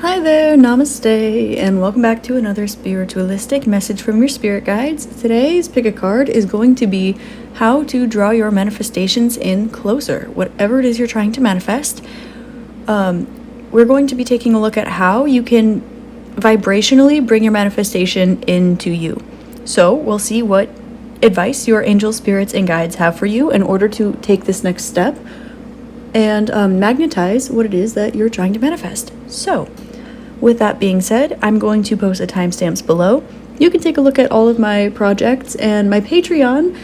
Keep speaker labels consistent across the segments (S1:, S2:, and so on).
S1: Hi there, namaste, and welcome back to another spiritualistic message from your spirit guides. Today's pick a card is going to be how to draw your manifestations in closer, whatever it is you're trying to manifest. We're going to be taking a look at how you can vibrationally bring your manifestation into you. So we'll see what advice your angels, spirits, and guides have for you in order to take this next step and magnetize what it is that you're trying to manifest. So, with that being said, I'm going to post the timestamps below. You can take a look at all of my projects and my Patreon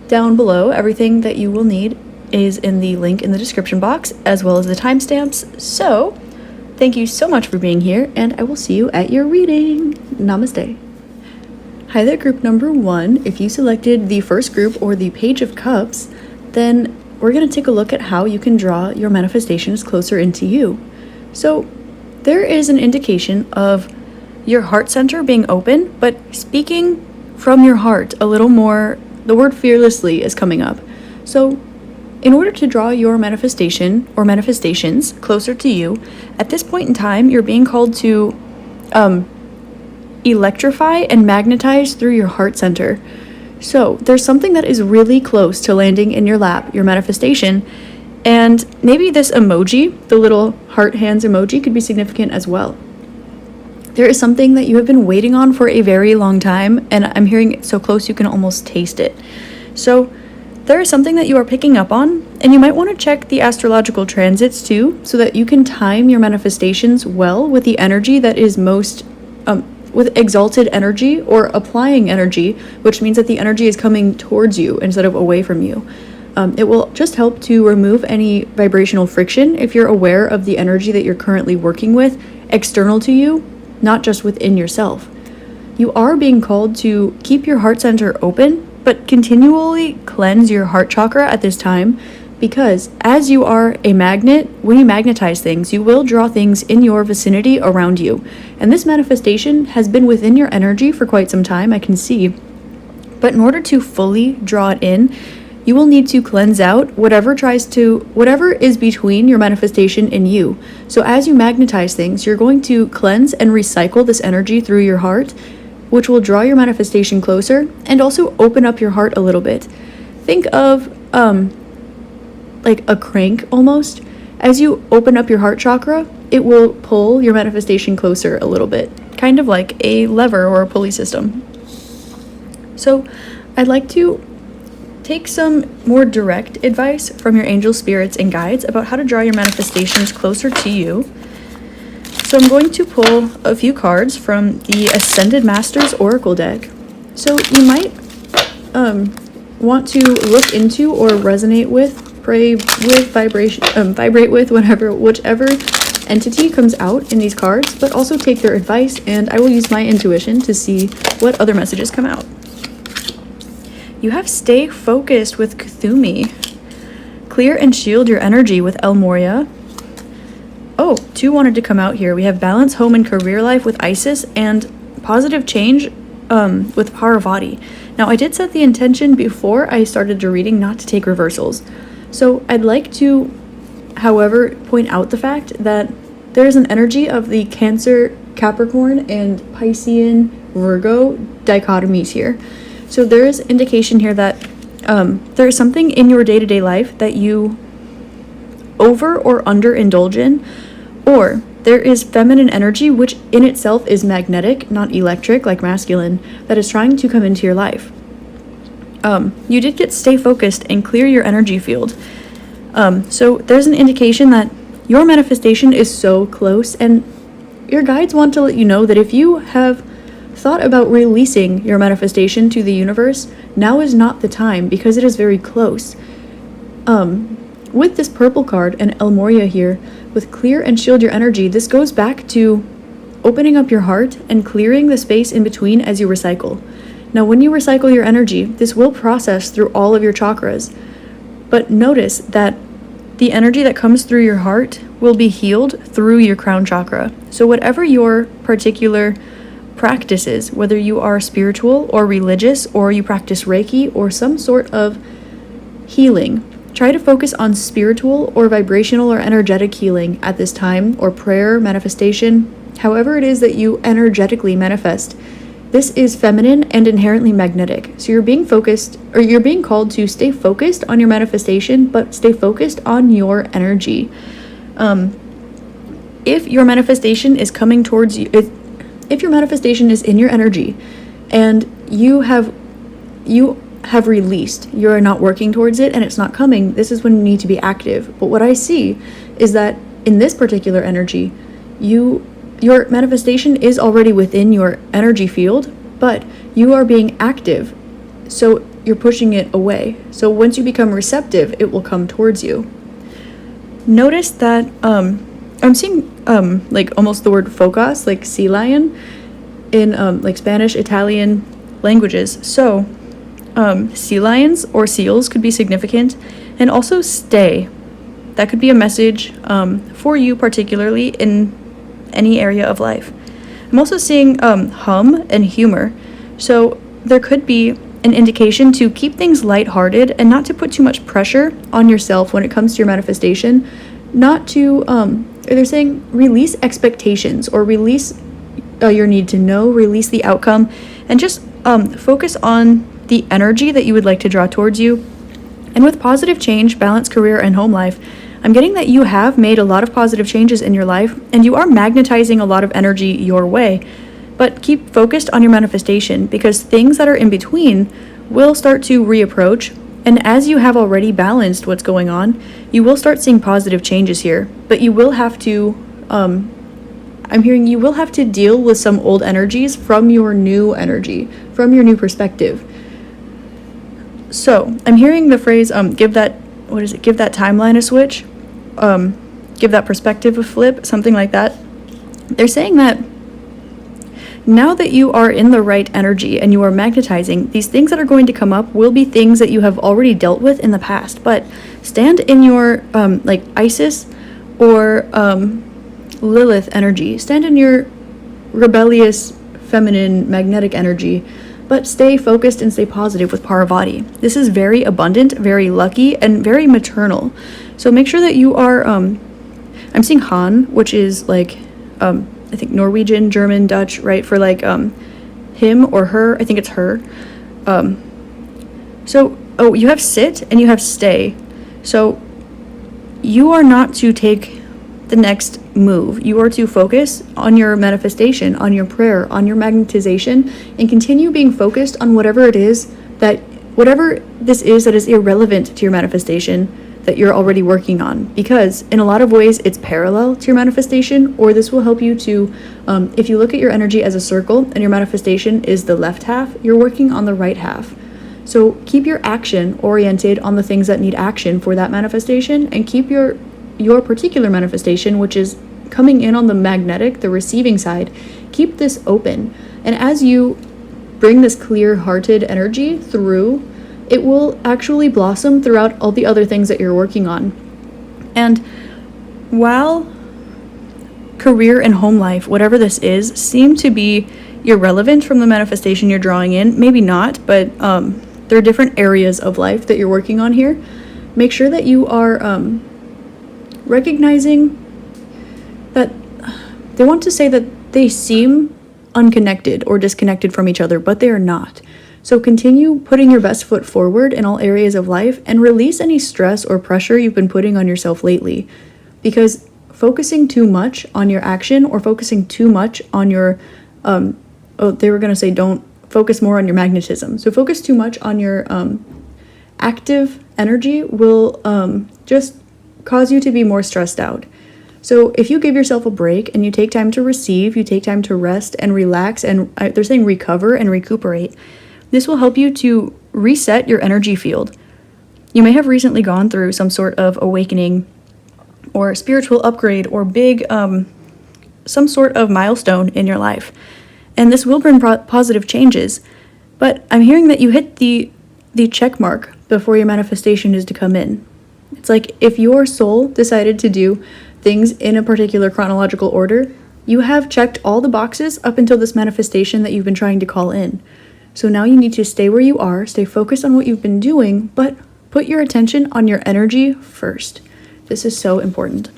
S1: down below. Everything that you will need is in the link in the description box, as well as the timestamps. So, thank you so much for being here, and I will see you at your reading. Namaste. Hi there, group number 1. If you selected the first group or the Page of Cups, then we're going to take a look at how you can draw your manifestations closer into you. So, there is an indication of your heart center being open, but speaking from your heart a little more. The word fearlessly is coming up. So, in order to draw your manifestation or manifestations closer to you, at this point in time, you're being called to electrify and magnetize through your heart center. So, there's something that is really close to landing in your lap, your manifestation. And maybe this emoji, the little heart hands emoji, could be significant as well. There is something that you have been waiting on for a very long time, and I'm hearing it so close you can almost taste it. So there is something that you are picking up on, and you might want to check the astrological transits too, so that you can time your manifestations well with the energy that is most, with exalted energy or applying energy, which means that the energy is coming towards you instead of away from you. It will just help to remove any vibrational friction if you're aware of the energy that you're currently working with external to you, not just within yourself. You are being called to keep your heart center open, but continually cleanse your heart chakra at this time, because as you are a magnet, when you magnetize things, you will draw things in your vicinity around you. And this manifestation has been within your energy for quite some time, I can see. But in order to fully draw it in, you will need to cleanse out whatever is between your manifestation and you. So as you magnetize things, you're going to cleanse and recycle this energy through your heart, which will draw your manifestation closer and also open up your heart a little bit. Think of like a crank almost. As you open up your heart chakra, it will pull your manifestation closer a little bit, kind of like a lever or a pulley system. So I'd like to take some more direct advice from your angels, spirits, and guides about how to draw your manifestations closer to you. So I'm going to pull a few cards from the Ascended Masters Oracle deck. So you might want to look into or resonate with, pray with, vibrate with, whichever entity comes out in these cards, but also take their advice, and I will use my intuition to see what other messages come out. You have Stay Focused with Kuthumi. Clear and Shield Your Energy with El Moria. Oh, 2 wanted to come out here. We have Balance Home and Career Life with Isis, and Positive Change with Parvati. Now, I did set the intention before I started the reading not to take reversals. So I'd like to, however, point out the fact that there is an energy of the Cancer, Capricorn, and Piscean, Virgo dichotomies here. So there is indication here that there is something in your day-to-day life that you over or underindulge in, or there is feminine energy, which in itself is magnetic, not electric like masculine, that is trying to come into your life. You did get Stay Focused and clear your energy field. So there's an indication that your manifestation is so close, and your guides want to let you know that if you have thought about releasing your manifestation to the universe, now is not the time, because it is very close. With this purple card and El Moria here, with Clear and Shield Your Energy, this goes back to opening up your heart and clearing the space in between as you recycle. Now, when you recycle your energy, this will process through all of your chakras. But notice that the energy that comes through your heart will be healed through your crown chakra. So whatever your particular practices, whether you are spiritual or religious, or you practice Reiki or some sort of healing, try to focus on spiritual or vibrational or energetic healing at this time, or prayer, manifestation, however it is that you energetically manifest, this is feminine and inherently magnetic. So you're being focused, or you're being called to stay focused on your manifestation, but stay focused on your energy. If your manifestation is coming towards you, if your manifestation is in your energy and you have released, you're not working towards it and it's not coming, this is when you need to be active. But what I see is that in this particular energy, your manifestation is already within your energy field, but you are being active, so you're pushing it away. So once you become receptive, it will come towards you. Notice that I'm seeing like almost the word focus, like sea lion, in like Spanish, Italian languages. So sea lions or seals could be significant, and also stay. That could be a message for you, particularly in any area of life. I'm also seeing hum and humor. So there could be an indication to keep things lighthearted and not to put too much pressure on yourself when it comes to your manifestation. Not to, they're saying release expectations, or release your need to know, release the outcome, and just focus on the energy that you would like to draw towards you. And with positive change, balance, career, and home life, I'm getting that you have made a lot of positive changes in your life, and you are magnetizing a lot of energy your way. But keep focused on your manifestation, because things that are in between will start to reapproach. And as you have already balanced what's going on, you will start seeing positive changes here. But you will have to, I'm hearing you will have to deal with some old energies from your new energy, from your new perspective. So I'm hearing the phrase, give that timeline a switch, give that perspective a flip, something like that. They're saying that now that you are in the right energy and you are magnetizing, these things that are going to come up will be things that you have already dealt with in the past. But stand in your like Isis or Lilith energy. Stand in your rebellious, feminine, magnetic energy, but stay focused and stay positive with Parvati. This is very abundant, very lucky, and very maternal. So make sure that you are, I'm seeing Han, which is like, I think Norwegian, German, Dutch, right? For like him or her. I think it's her. You have sit and you have stay. So you are not to take the next move. You are to focus on your manifestation, on your prayer, on your magnetization, and continue being focused on whatever this is that is irrelevant to your manifestation that you're already working on, because in a lot of ways it's parallel to your manifestation, or this will help you to, if you look at your energy as a circle and your manifestation is the left half, you're working on the right half. So keep your action oriented on the things that need action for that manifestation, and keep your particular manifestation, which is coming in on the magnetic, the receiving side, keep this open. And as you bring this clear-hearted energy through, it will actually blossom throughout all the other things that you're working on. And while career and home life, whatever this is, seem to be irrelevant from the manifestation you're drawing in, maybe not, but there are different areas of life that you're working on here. Make sure that you are recognizing that they want to say that they seem unconnected or disconnected from each other, but they are not. So continue putting your best foot forward in all areas of life, and release any stress or pressure you've been putting on yourself lately. Because focusing too much on your action, or focusing too much on your, they were going to say don't focus more on your magnetism. So focus too much on your active energy will just cause you to be more stressed out. So if you give yourself a break and you take time to receive, you take time to rest and relax, and they're saying recover and recuperate, this will help you to reset your energy field. You may have recently gone through some sort of awakening or spiritual upgrade or big, some sort of milestone in your life. And this will bring positive changes. But I'm hearing that you hit the check mark before your manifestation is to come in. It's like if your soul decided to do things in a particular chronological order, you have checked all the boxes up until this manifestation that you've been trying to call in. So now you need to stay where you are, stay focused on what you've been doing, but put your attention on your energy first. This is so important.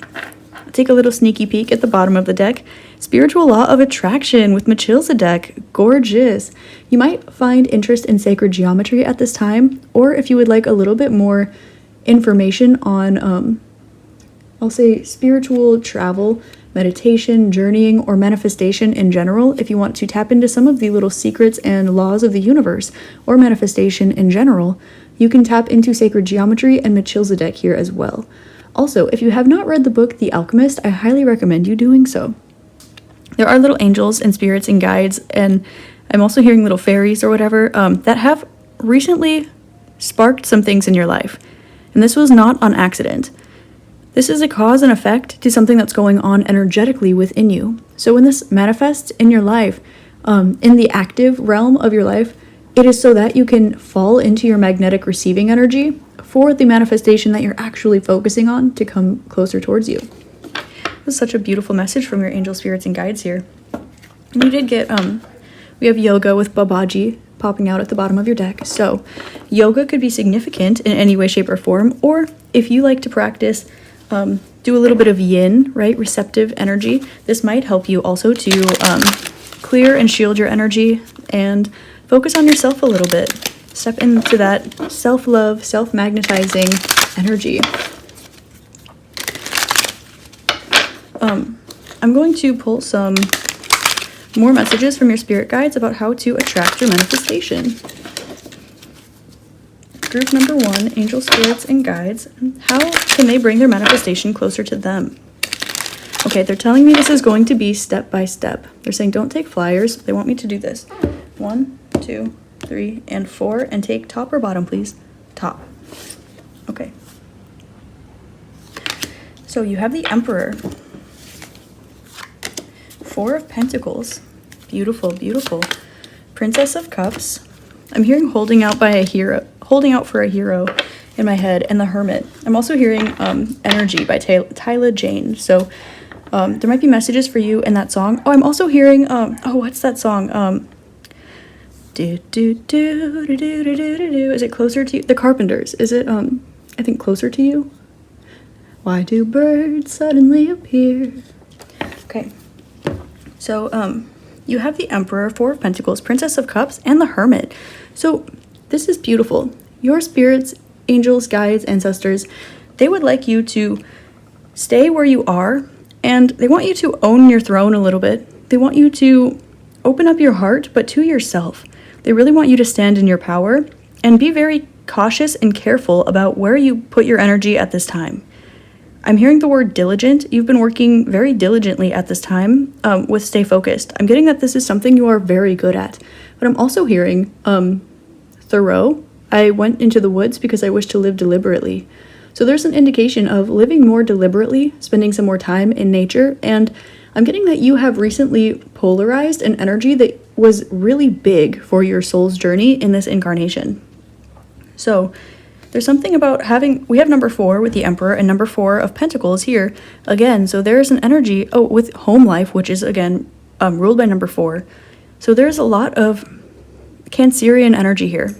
S1: take a little sneaky peek at the bottom of the deck. Spiritual Law of Attraction with Machilzedek. Gorgeous. You might find interest in sacred geometry at this time, or if you would like a little bit more information on, I'll say spiritual travel, meditation, journeying, or manifestation in general, if you want to tap into some of the little secrets and laws of the universe, or manifestation in general, you can tap into sacred geometry and Machilzedek here as well. Also, if you have not read the book The Alchemist, I highly recommend you doing so. There are little angels and spirits and guides, and I'm also hearing little fairies or whatever, that have recently sparked some things in your life. And this was not on accident. This is a cause and effect to something that's going on energetically within you. So when this manifests in your life, in the active realm of your life, it is so that you can fall into your magnetic receiving energy for the manifestation that you're actually focusing on to come closer towards you. This is such a beautiful message from your angel spirits and guides here. And you did get, we have yoga with Babaji popping out at the bottom of your deck. So yoga could be significant in any way, shape, or form, or if you like to practice do a little bit of yin, right? Receptive energy. This might help you also to clear and shield your energy and focus on yourself a little bit. Step into that self-love, self-magnetizing energy. I'm going to pull some more messages from your spirit guides about how to attract your manifestation. Group number 1, angel spirits and guides. How can they bring their manifestation closer to them? Okay, they're telling me this is going to be step by step. They're saying don't take flyers. They want me to do this. 1, 2, 3, and 4. And take top or bottom, please. Top. Okay. So you have the Emperor. 4 of Pentacles. Beautiful, beautiful. Princess of Cups. I'm hearing holding out for a hero in my head, and the Hermit. I'm also hearing Energy by Tyla Jane. So there might be messages for you in that song. Oh, I'm also hearing what's that song? Do do do do do do do do. Is it Closer to You? The Carpenters. Is it I think Closer to You? Why do birds suddenly appear? Okay. So you have the Emperor, 4 of Pentacles, Princess of Cups, and the Hermit. So this is beautiful. Your spirits, angels, guides, ancestors, they would like you to stay where you are, and they want you to own your throne a little bit. They want you to open up your heart, but to yourself. They really want you to stand in your power and be very cautious and careful about where you put your energy at this time. I'm hearing the word diligent. You've been working very diligently at this time with Stay Focused. I'm getting that this is something you are very good at. But I'm also hearing thorough. I went into the woods because I wish to live deliberately. So there's an indication of living more deliberately, spending some more time in nature. And I'm getting that you have recently polarized an energy that was really big for your soul's journey in this incarnation. So there's something about we have number 4 with the Emperor and number 4 of Pentacles here again. So there's an energy, with home life, which is again ruled by number 4. So there's a lot of Cancerian energy here.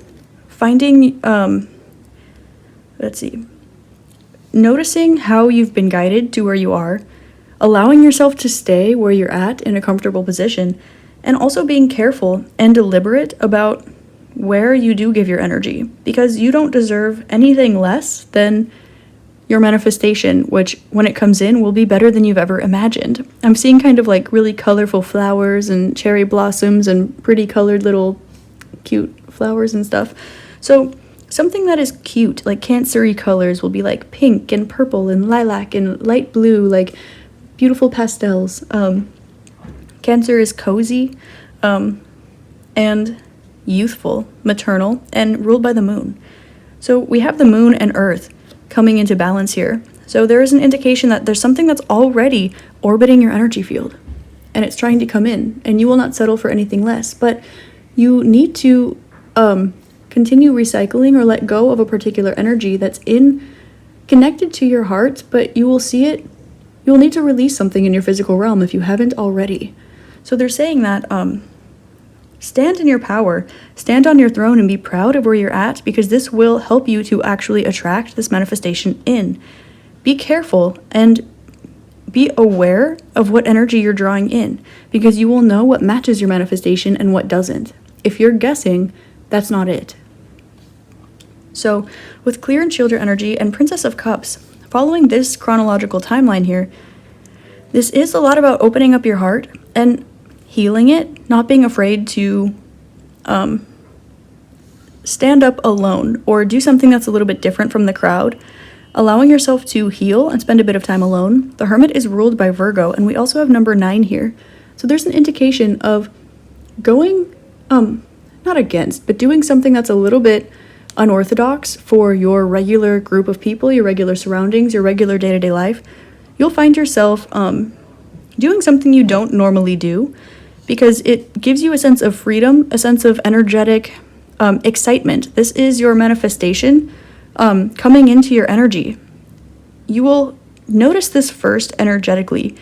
S1: Finding, noticing how you've been guided to where you are, allowing yourself to stay where you're at in a comfortable position, and also being careful and deliberate about where you do give your energy, because you don't deserve anything less than your manifestation, which when it comes in will be better than you've ever imagined. I'm seeing kind of like really colorful flowers and cherry blossoms and pretty colored little cute flowers and stuff. So something that is cute, like Cancer-y colors, will be like pink and purple and lilac and light blue, like beautiful pastels. Cancer is cozy and youthful, maternal, and ruled by the moon. So we have the moon and earth coming into balance here. So there is an indication that there's something that's already orbiting your energy field, and it's trying to come in, and you will not settle for anything less. But you need to continue recycling or let go of a particular energy that's connected to your heart, but you will see it. You'll need to release something in your physical realm if you haven't already. So they're saying that stand in your power, stand on your throne, and be proud of where you're at, because this will help you to actually attract this manifestation in. Be careful and be aware of what energy you're drawing in, because you will know what matches your manifestation and what doesn't. If you're guessing, that's not it. So with Clear and Shield Your Energy and Princess of Cups, following this chronological timeline here, this is a lot about opening up your heart and healing it, not being afraid to stand up alone or do something that's a little bit different from the crowd, allowing yourself to heal and spend a bit of time alone. The Hermit is ruled by Virgo, and we also have number 9 here. So there's an indication of going, not against, but doing something that's a little bit unorthodox for your regular group of people, your regular surroundings, your regular day-to-day life. You'll find yourself doing something you don't normally do, because it gives you a sense of freedom, a sense of energetic excitement. This is your manifestation coming into your energy. You will notice this first energetically,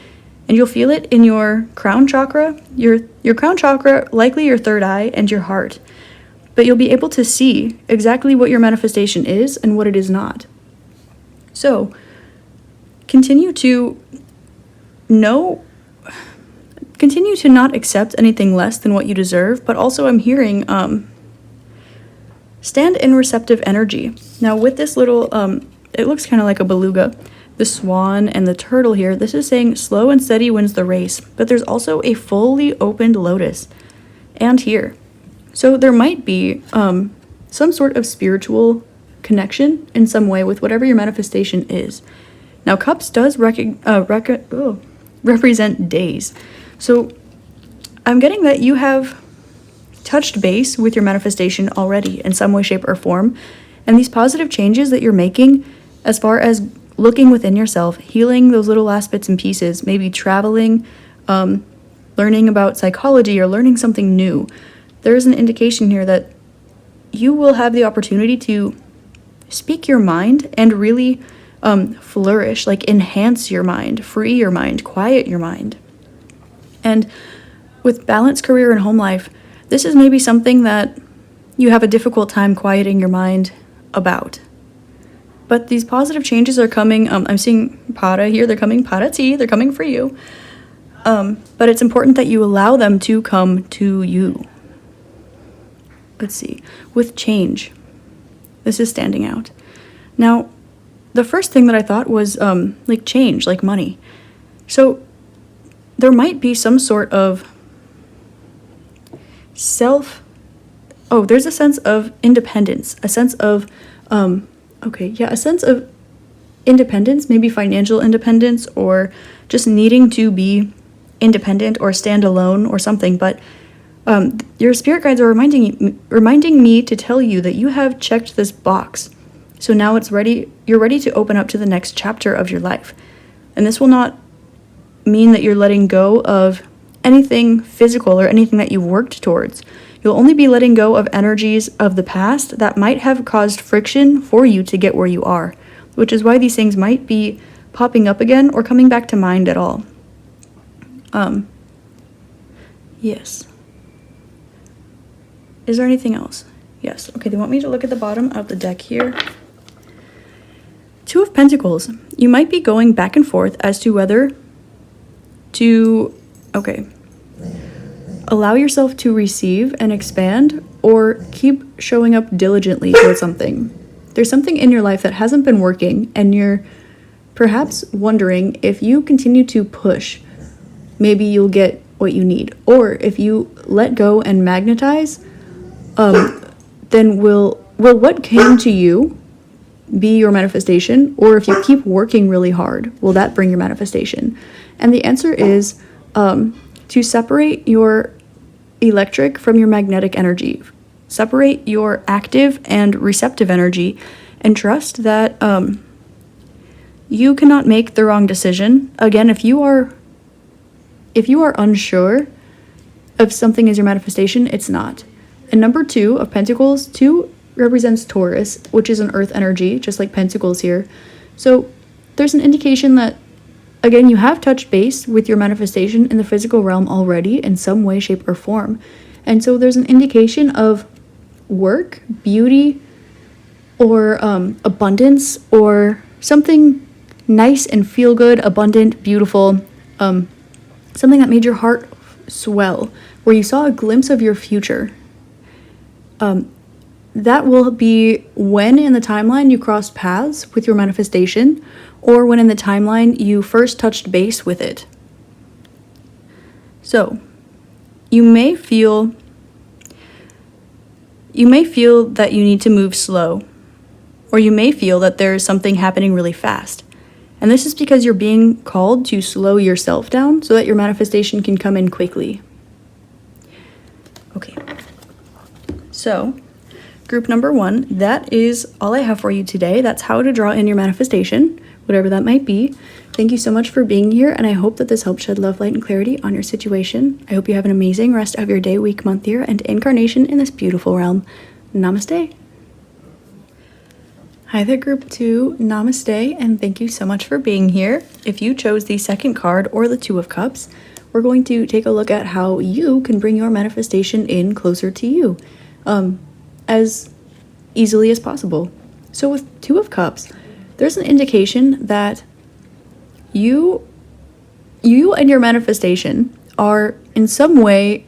S1: and you'll feel it in your crown chakra, your crown chakra, likely your third eye, and your heart. But you'll be able to see exactly what your manifestation is and what it is not. So continue to not accept anything less than what you deserve, but also I'm hearing stand in receptive energy. Now with this little, it looks kind of like a beluga, the swan and the turtle here, this is saying slow and steady wins the race, but there's also a fully opened lotus and here. So there might be some sort of spiritual connection in some way with whatever your manifestation is. Now cups does represent days. So I'm getting that you have touched base with your manifestation already in some way, shape, or form. And these positive changes that you're making as far as looking within yourself, healing those little last bits and pieces, maybe traveling, learning about psychology or learning something new, there is an indication here that you will have the opportunity to speak your mind and really flourish, like enhance your mind, free your mind, quiet your mind. And with balanced career and home life, this is maybe something that you have a difficult time quieting your mind about. But these positive changes are coming. I'm seeing Para here. They're coming, Para T. They're coming for you. But it's important that you allow them to come to you. Let's see. With change, this is standing out. Now, the first thing that I thought was like change, like money. So there might be some sort of there's a sense of independence, a sense of, a sense of independence, maybe financial independence, or just needing to be independent or stand alone or something. But your spirit guides are reminding me to tell you that you have checked this box. So now it's ready. You're ready to open up to the next chapter of your life. And this will not mean that you're letting go of anything physical or anything that you've worked towards. You'll only be letting go of energies of the past that might have caused friction for you to get where you are, which is why these things might be popping up again or coming back to mind at all. Yes. Is there anything else? Yes. Okay, they want me to look at the bottom of the deck here. Two of Pentacles. You might be going back and forth as to whether to, allow yourself to receive and expand or keep showing up diligently towards something. There's something in your life that hasn't been working and you're perhaps wondering if you continue to push, maybe you'll get what you need. Or if you let go and magnetize, then will what came to you be your manifestation? Or if you keep working really hard, will that bring your manifestation? And the answer is to separate your electric from your magnetic energy. Separate your active and receptive energy and trust that you cannot make the wrong decision. Again, if you are unsure if something is your manifestation, it's not. And number 2 of Pentacles, 2 represents Taurus, which is an earth energy, just like Pentacles here. So there's an indication that, again, you have touched base with your manifestation in the physical realm already in some way, shape, or form. And so there's an indication of work, beauty, or abundance, or something nice and feel good, abundant, beautiful, something that made your heart swell, where you saw a glimpse of your future. That will be when in the timeline you crossed paths with your manifestation, or when in the timeline you first touched base with it. So, you may feel that you need to move slow, or you may feel that there's something happening really fast. And this is because you're being called to slow yourself down so that your manifestation can come in quickly. Okay. So, group number 1, that is all I have for you today. That's how to draw in your manifestation, whatever that might be. Thank you so much for being here, and I hope that this helped shed love, light, and clarity on your situation. I hope you have an amazing rest of your day, week, month, year, and incarnation in this beautiful realm. Namaste. Hi there, group 2. Namaste, and thank you so much for being here. If you chose the second card or the 2 of Cups, we're going to take a look at how you can bring your manifestation in closer to you, as easily as possible. So with 2 of Cups, there's an indication that you and your manifestation are in some way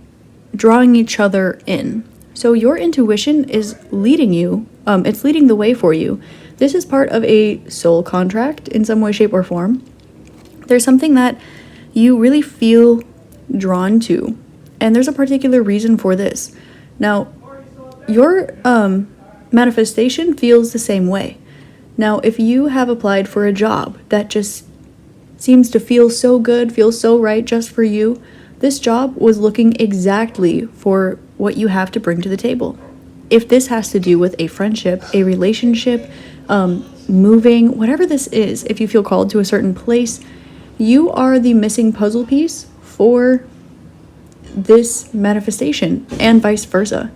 S1: drawing each other in. So your intuition is leading you, it's leading the way for you. This is part of a soul contract in some way, shape, or form. There's something that you really feel drawn to, and there's a particular reason for this. Now, your manifestation feels the same way. Now, if you have applied for a job that just seems to feel so good, feels so right just for you, this job was looking exactly for what you have to bring to the table. If this has to do with a friendship, a relationship, moving, whatever this is, if you feel called to a certain place, you are the missing puzzle piece for this manifestation, and vice versa.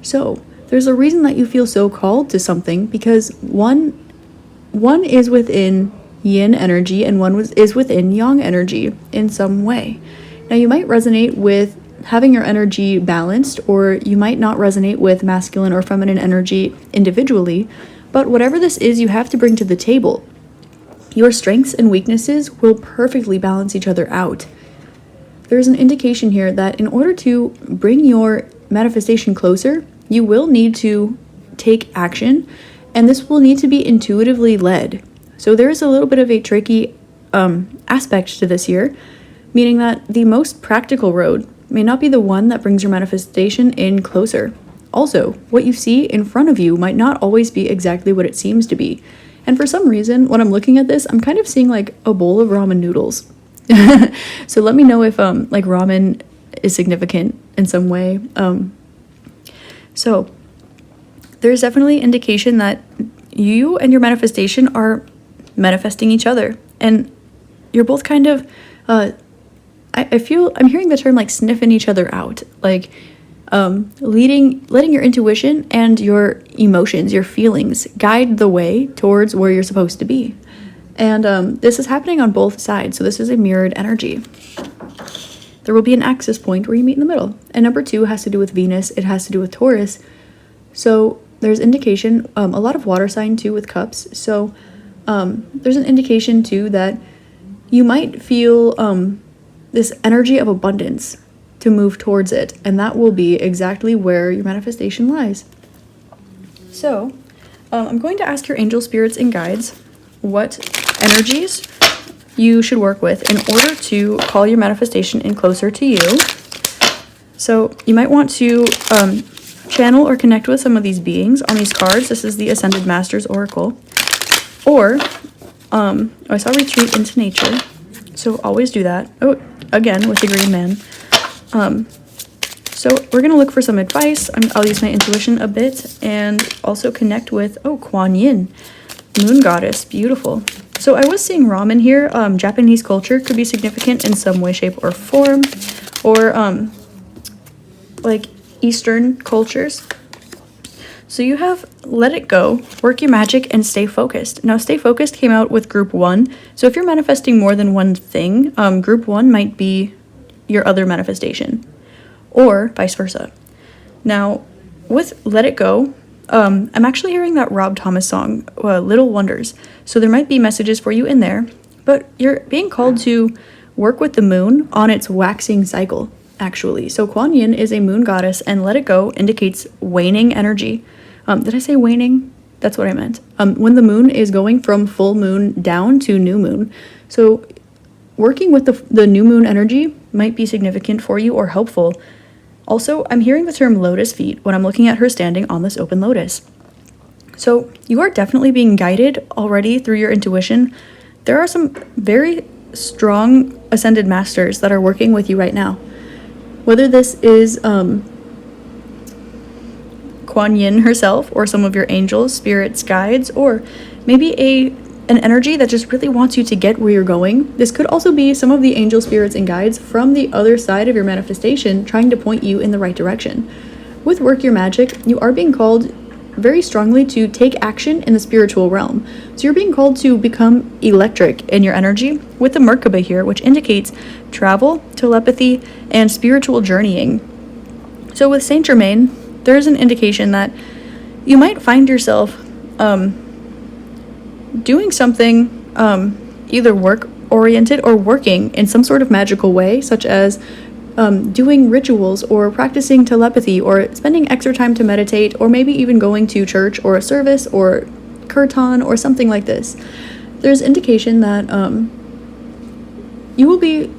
S1: So there's a reason that you feel so called to something, because one is within yin energy and one is within yang energy in some way. Now, you might resonate with having your energy balanced, or you might not resonate with masculine or feminine energy individually, but whatever this is you have to bring to the table, your strengths and weaknesses will perfectly balance each other out. There's an indication here that in order to bring your manifestation closer, you will need to take action, and this will need to be intuitively led. So there is a little bit of a tricky aspect to this year, meaning that the most practical road may not be the one that brings your manifestation in closer. Also, what you see in front of you might not always be exactly what it seems to be. And for some reason, when I'm looking at this, I'm kind of seeing like a bowl of ramen noodles. So let me know if like ramen is significant in some way. So there's definitely indication that you and your manifestation are manifesting each other, and you're both kind of I feel I'm hearing the term like sniffing each other out, like letting your intuition and your emotions, your feelings guide the way towards where you're supposed to be. And this is happening on both sides, so this is a mirrored energy. There will be an axis point where you meet in the middle. And number 2 has to do with Venus. It has to do with Taurus. So there's indication, a lot of water sign too with cups. So there's an indication too that you might feel this energy of abundance to move towards it. And that will be exactly where your manifestation lies. So I'm going to ask your angel spirits and guides what energies you should work with in order to call your manifestation in closer to you. So you might want to channel or connect with some of these beings on these cards. This is the Ascended Masters Oracle. Or, I saw Retreat into Nature, so always do that. Oh, again, with the Green Man. So we're going to look for some advice. I'll use my intuition a bit and also connect with, Kuan Yin, Moon Goddess, beautiful. So I was seeing ramen here. Japanese culture could be significant in some way, shape, or form, or like Eastern cultures. So you have let it go, work your magic, and stay focused. Now, stay focused came out with group 1. So if you're manifesting more than one thing, group 1 might be your other manifestation, or vice versa. Now, with let it go, I'm actually hearing that Rob Thomas song, Little Wonders. So there might be messages for you in there, but you're being called to work with the moon on its waxing cycle, actually. So Kuan Yin is a moon goddess, and let it go indicates waning energy. Did I say waning? That's what I meant. When the moon is going from full moon down to new moon. So working with the new moon energy might be significant for you or helpful. Also, I'm hearing the term lotus feet when I'm looking at her standing on this open lotus. So you are definitely being guided already through your intuition. There are some very strong ascended masters that are working with you right now. Whether this is Kuan Yin herself, or some of your angels, spirits, guides, or maybe an energy that just really wants you to get where you're going. This could also be some of the angel spirits and guides from the other side of your manifestation trying to point you in the right direction. With Work Your Magic, you are being called very strongly to take action in the spiritual realm. So you're being called to become electric in your energy with the Merkaba here, which indicates travel, telepathy, and spiritual journeying. So with Saint Germain, there's an indication that you might find yourself doing something either work-oriented or working in some sort of magical way, such as doing rituals or practicing telepathy or spending extra time to meditate, or maybe even going to church or a service or kirtan or something like this. There's indication that you will be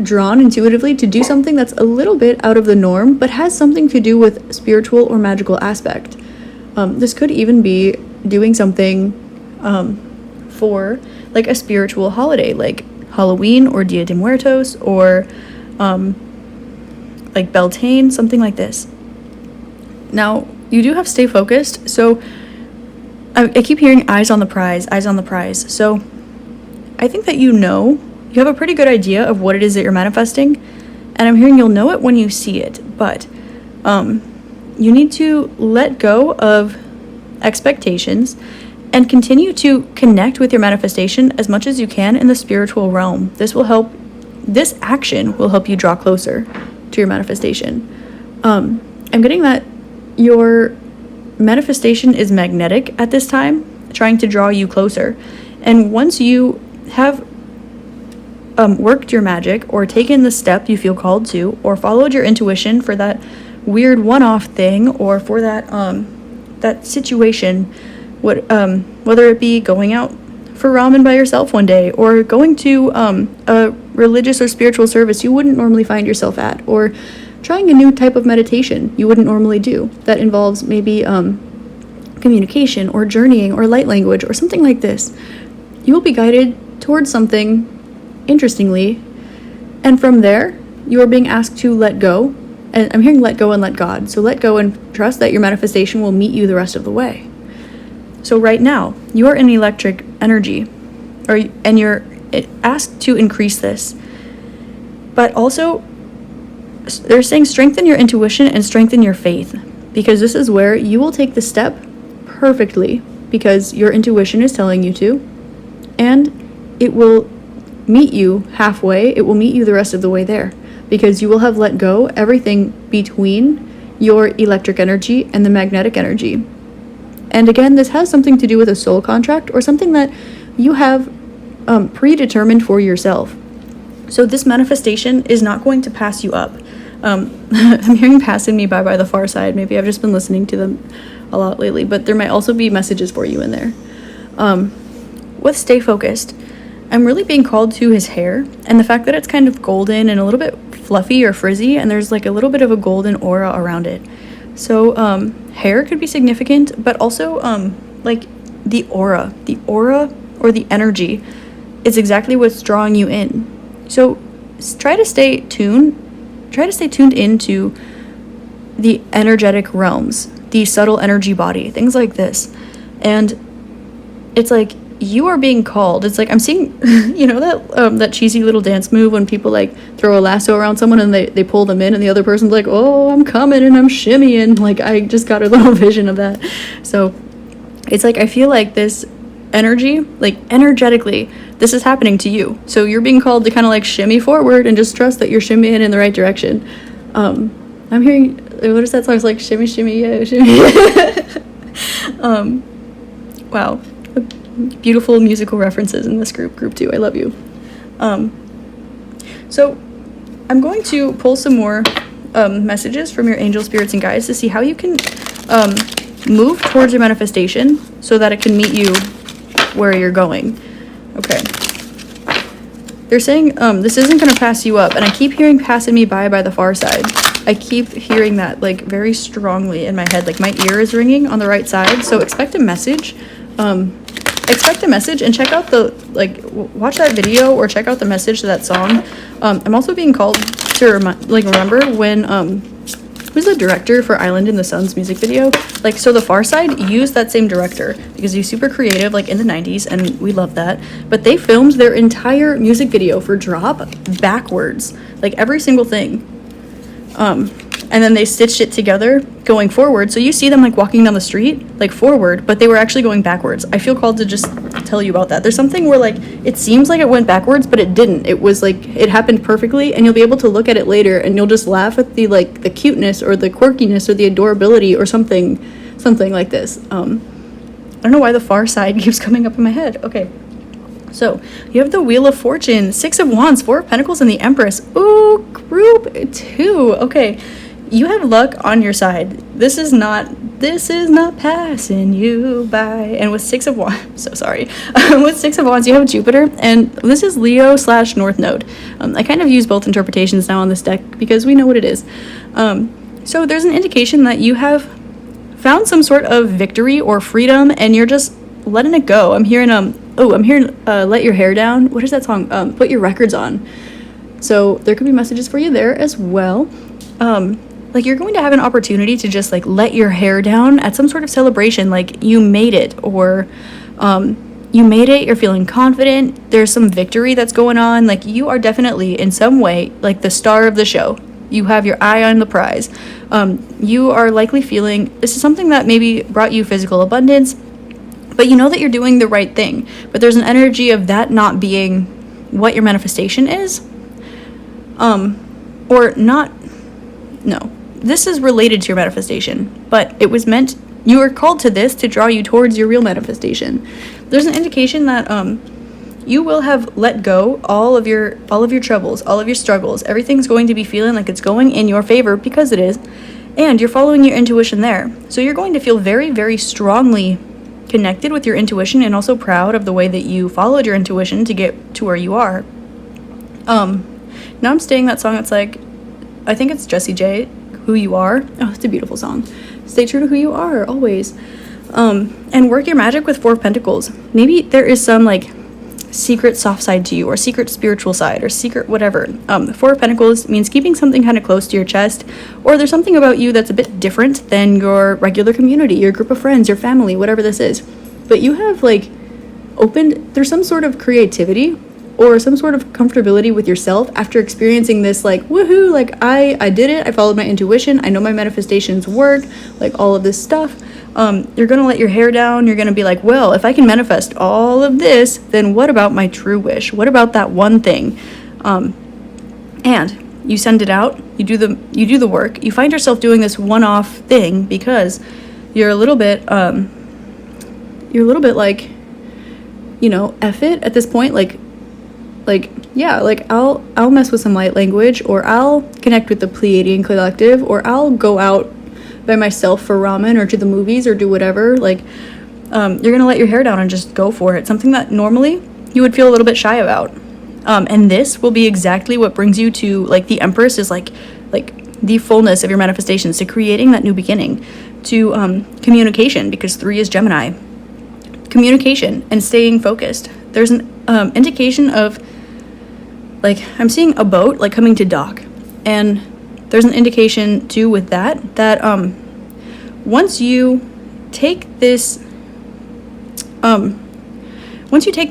S1: drawn intuitively to do something that's a little bit out of the norm, but has something to do with spiritual or magical aspect. This could even be doing something for like a spiritual holiday, like Halloween or Dia de Muertos, or like Beltane, something like this. Now, you do have stay focused, so I keep hearing eyes on the prize, eyes on the prize. So I think that you have a pretty good idea of what it is that you're manifesting, and I'm hearing you'll know it when you see it, but you need to let go of expectations and continue to connect with your manifestation as much as you can in the spiritual realm. This action will help you draw closer to your manifestation. I'm getting that your manifestation is magnetic at this time, trying to draw you closer. And once you have worked your magic, or taken the step you feel called to, or followed your intuition for that weird one-off thing, or for that situation, whether it be going out for ramen by yourself one day, or going to a religious or spiritual service you wouldn't normally find yourself at, or trying a new type of meditation you wouldn't normally do that involves maybe communication or journeying or light language or something like this. You will be guided towards something interestingly, and from there you are being asked to let go. And I'm hearing let go and let God. So let go and trust that your manifestation will meet you the rest of the way. So right now you are in electric energy, and you're asked to increase this, but also they're saying strengthen your intuition and strengthen your faith, because this is where you will take the step perfectly, because your intuition is telling you to, and it will meet you halfway. It will meet you the rest of the way there, because you will have let go everything between your electric energy and the magnetic energy. And again, this has something to do with a soul contract or something that you have predetermined for yourself. So this manifestation is not going to pass you up. I'm hearing Passing Me By the Far Side. Maybe I've just been listening to them a lot lately, but there might also be messages for you in there. With Stay Focused, I'm really being called to his hair, and the fact that it's kind of golden and a little bit fluffy or frizzy, and there's like a little bit of a golden aura around it. So hair could be significant, but also like the aura or the energy is exactly what's drawing you in. So try to stay tuned into the energetic realms, the subtle energy body, things like this. And it's like you are being called. It's like I'm seeing, that cheesy little dance move when people like throw a lasso around someone and they pull them in, and the other person's like, oh, I'm coming and I'm shimmying. Like I just got a little vision of that. So it's like I feel like this energy, like energetically, this is happening to you. So you're being called to kind of like shimmy forward and just trust that you're shimmying in the right direction. I'm hearing, what is that song? It's like shimmy, shimmy, yeah, shimmy. Wow, beautiful musical references in this group 2. I love you. So I'm going to pull some more messages from your angel, spirits, and guides to see how you can move towards your manifestation so that it can meet you where you're going. Okay. They're saying this isn't going to pass you up, and I keep hearing passing me by the far side. I keep hearing that like very strongly in my head, like my ear is ringing on the right side. So expect a message. Expect a message and check out the, like, watch that video or check out the message to that song. I'm also being called to remember when who's the director for Island in the Sun's music video? Like, so the Far Side used that same director because he's super creative, like in the 90s, and we love that. But they filmed their entire music video for Drop backwards, like every single thing. And then they stitched it together going forward. So you see them like walking down the street, like forward, but they were actually going backwards. I feel called to just tell you about that. There's something where like it seems like it went backwards, but it didn't. It was like it happened perfectly, and you'll be able to look at it later and you'll just laugh at the like the cuteness or the quirkiness or the adorability or something like this. I don't know why the Far Side keeps coming up in my head. Okay. So, you have the Wheel of Fortune, 6 of Wands, 4 of Pentacles, and the Empress. Ooh, group 2. Okay. You have luck on your side. This is not passing you by. And with 6 of Wands, so sorry. With 6 of Wands, you have Jupiter, and this is Leo/North Node. I kind of use both interpretations now on this deck because we know what it is. So there's an indication that you have found some sort of victory or freedom, and you're just letting it go. I'm hearing Let Your Hair Down. What is that song? Put Your Records On. So there could be messages for you there as well. Like you're going to have an opportunity to just like let your hair down at some sort of celebration, like you made it, or you're feeling confident, there's some victory that's going on, like you are definitely in some way like the star of the show. You have your eye on the prize. You are likely feeling this is something that maybe brought you physical abundance, but you know that you're doing the right thing, but there's an energy of that not being what your manifestation is, or not. No, this is related to your manifestation, but it was meant, you were called to this to draw you towards your real manifestation. There's an indication that you will have let go all of your troubles, all of your struggles. Everything's going to be feeling like it's going in your favor because it is, and you're following your intuition there. So you're going to feel very, very strongly connected with your intuition and also proud of the way that you followed your intuition to get to where you are. Now I'm staying that song. It's like, I think it's Jessie J, Who You Are. Oh, it's a beautiful song. Stay true to who you are, always. And work your magic with 4 of Pentacles. Maybe there is some, like, secret soft side to you, or secret spiritual side, or secret whatever. 4 of Pentacles means keeping something kind of close to your chest, or there's something about you that's a bit different than your regular community, your group of friends, your family, whatever this is. But you have, like, there's some sort of creativity or some sort of comfortability with yourself after experiencing this, like, woohoo, like, I did it, I followed my intuition, I know my manifestations work, like, all of this stuff. You're gonna let your hair down, you're gonna be like, well, if I can manifest all of this, then what about my true wish? What about that one thing? And you send it out, you do the work, you find yourself doing this one-off thing because you're a little bit like, you know, F it at this point, like, yeah, like, I'll mess with some light language, or I'll connect with the Pleiadian collective, or I'll go out by myself for ramen, or to the movies, or do whatever. Like, you're gonna let your hair down and just go for it. Something that normally you would feel a little bit shy about. And this will be exactly what brings you to, like, the Empress is like the fullness of your manifestations, to creating that new beginning, to communication, because 3 is Gemini. Communication and staying focused. There's an indication of, like, I'm seeing a boat, like, coming to dock, and there's an indication too with that once you take this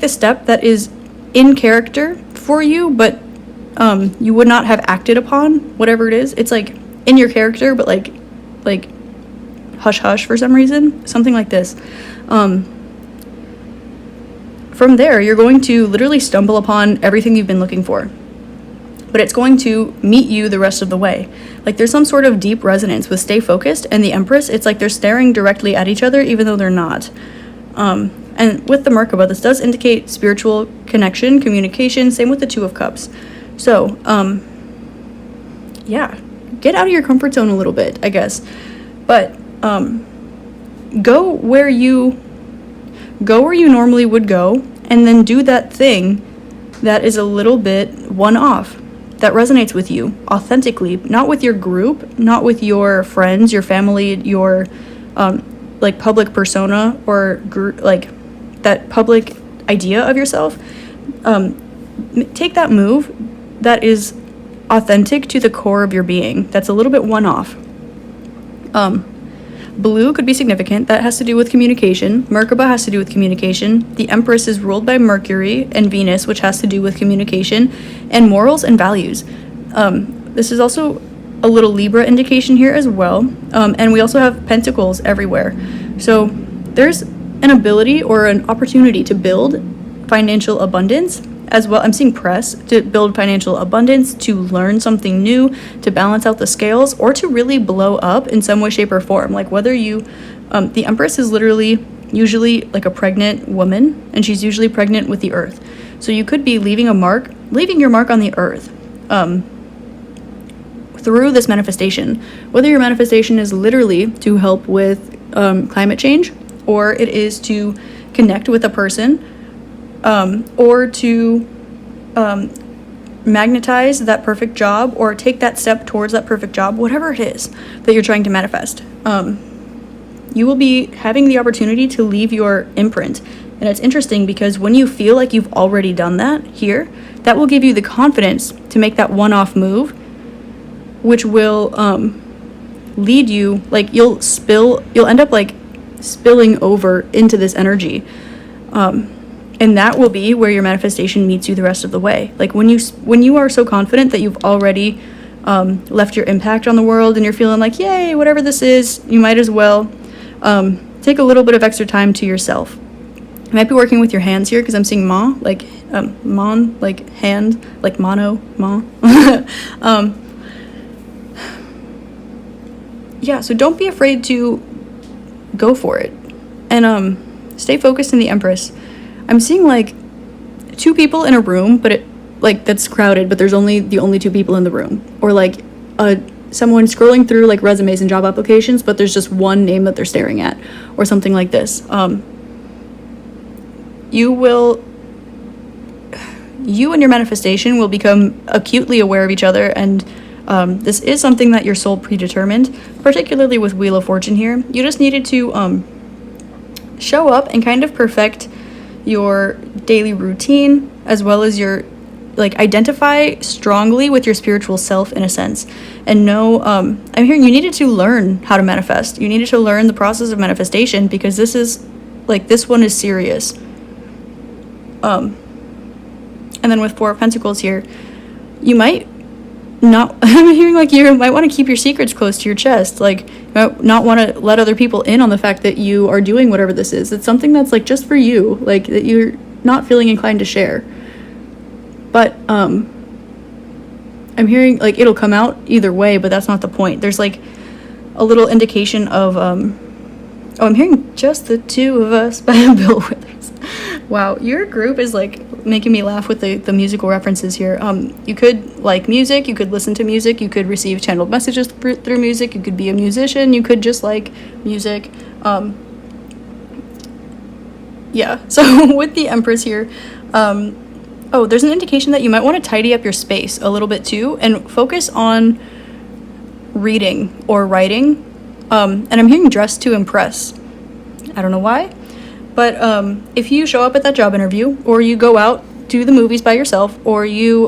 S1: step that is in character for you, but you would not have acted upon, whatever it is, it's like in your character, but like hush hush for some reason, something like this. From there, you're going to literally stumble upon everything you've been looking for. But but it's going to meet you the rest of the way. Like, there's some sort of deep resonance with stay focused and the Empress. It's like they're staring directly at each other, even though they're not. And with the Merkaba, this does indicate spiritual connection, communication, same with the Two of Cups. So, yeah, get out of your comfort zone a little bit, I guess. But, go where you normally would go, and then do that thing that is a little bit one-off, that resonates with you authentically, not with your group, not with your friends, your family, your like public persona or like that public idea of yourself. Take that move that is authentic to the core of your being, that's a little bit one-off. Blue could be significant. That has to do with communication. Merkaba has to do with communication. The Empress is ruled by Mercury and Venus, which has to do with communication and morals and values. This is also a little Libra indication here as well. And we also have Pentacles everywhere. So there's an ability or an opportunity to build financial abundance as well. I'm seeing press to build financial abundance, to learn something new, to balance out the scales, or to really blow up in some way, shape, or form. Like whether you, the Empress is literally usually like a pregnant woman, and she's usually pregnant with the Earth. So you could be leaving your mark on the Earth through this manifestation. Whether your manifestation is literally to help with climate change, or it is to connect with a person, or to magnetize that perfect job, or take that step towards that perfect job, whatever it is that you're trying to manifest. You will be having the opportunity to leave your imprint. And it's interesting because when you feel like you've already done that here, that will give you the confidence to make that one-off move, which will lead you, like you'll end up like spilling over into this energy. And that will be where your manifestation meets you the rest of the way. Like when you are so confident that you've already left your impact on the world and you're feeling like, yay, whatever this is, you might as well take a little bit of extra time to yourself. You might be working with your hands here because I'm seeing ma, like mon, like hand, like mono, ma. Yeah, so don't be afraid to go for it. And stay focused in the Empress. I'm seeing like 2 people in a room, but that's crowded, but there's the only 2 people in the room. Or like someone scrolling through like resumes and job applications, but there's just one name that they're staring at, or something like this. You and your manifestation will become acutely aware of each other, and this is something that your soul predetermined, particularly with Wheel of Fortune here. You just needed to show up and kind of perfect your daily routine, as well as your identify strongly with your spiritual self in a sense, and know I'm hearing you needed to learn how to manifest. You needed to learn the process of manifestation, because this one is serious. And then with 4 of Pentacles here, you might not, I'm hearing like you might want to keep your secrets close to your chest, like you might not want to let other people in on the fact that you are doing whatever this is. It's something that's like just for you, like that you're not feeling inclined to share. But I'm hearing like it'll come out either way, but that's not the point. There's like a little indication of I'm hearing Just the Two of Us by Bill Withers. Wow, your group is like making me laugh with the musical references here. You could like music, you could listen to music, you could receive channeled messages through music, you could be a musician, you could just like music. Yeah, so with the Empress here, there's an indication that you might want to tidy up your space a little bit too, and focus on reading or writing. And I'm hearing dress to impress. I don't know why. But if you show up at that job interview, or you go out to the movies by yourself, or you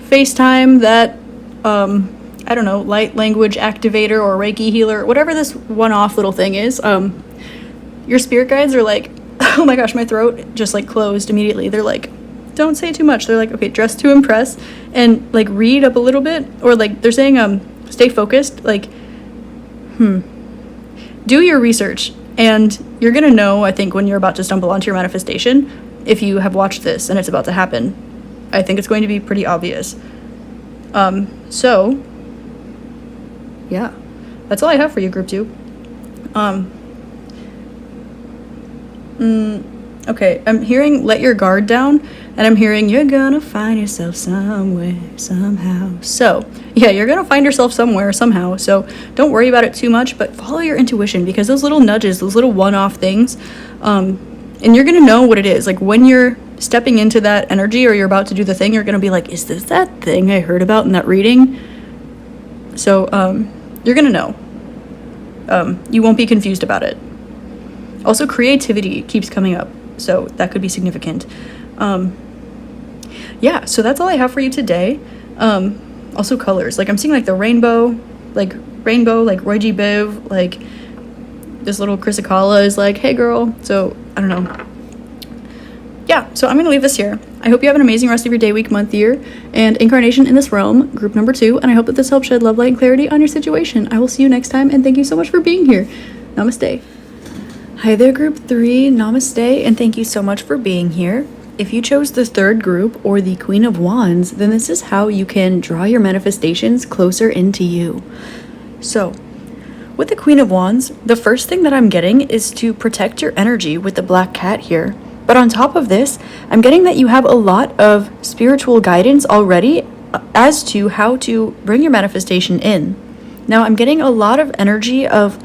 S1: FaceTime that, I don't know, light language activator or Reiki healer, whatever this one-off little thing is, your spirit guides are like, oh my gosh, my throat just like closed immediately. They're like, don't say too much. They're like, okay, dress to impress, and like read up a little bit, or like they're saying stay focused, like do your research. And you're going to know, I think, when you're about to stumble onto your manifestation, if you have watched this and it's about to happen. I think it's going to be pretty obvious. So, yeah, that's all I have for you, Group 2. Okay, I'm hearing let your guard down, and I'm hearing you're gonna find yourself somewhere, somehow. So, yeah, you're gonna find yourself somewhere, somehow. So, don't worry about it too much, but follow your intuition, because those little nudges, those little one-off things, and you're gonna know what it is. Like, when you're stepping into that energy or you're about to do the thing, you're gonna be like, is this that thing I heard about in that reading? So, you're gonna know. You won't be confused about it. Also, creativity keeps coming up, so that could be significant. Yeah, so that's all I have for you today. Also colors, like I'm seeing like the rainbow, like Roy G. Biv, like this little Chrysacolla is like, hey girl. So I don't know. Yeah, so I'm gonna leave this here. I hope you have an amazing rest of your day, week, month, year, and incarnation in this realm, group number 2, and I hope that this helps shed love, light, and clarity on your situation. I will see you next time, and thank you so much for being here. Namaste. Hi there, group 3, namaste, and thank you so much for being here. If you chose the 3rd group, or the Queen of Wands, then this is how you can draw your manifestations closer into you. So, with the Queen of Wands, the first thing that I'm getting is to protect your energy with the black cat here. But on top of this, I'm getting that you have a lot of spiritual guidance already as to how to bring your manifestation in. Now, I'm getting a lot of energy of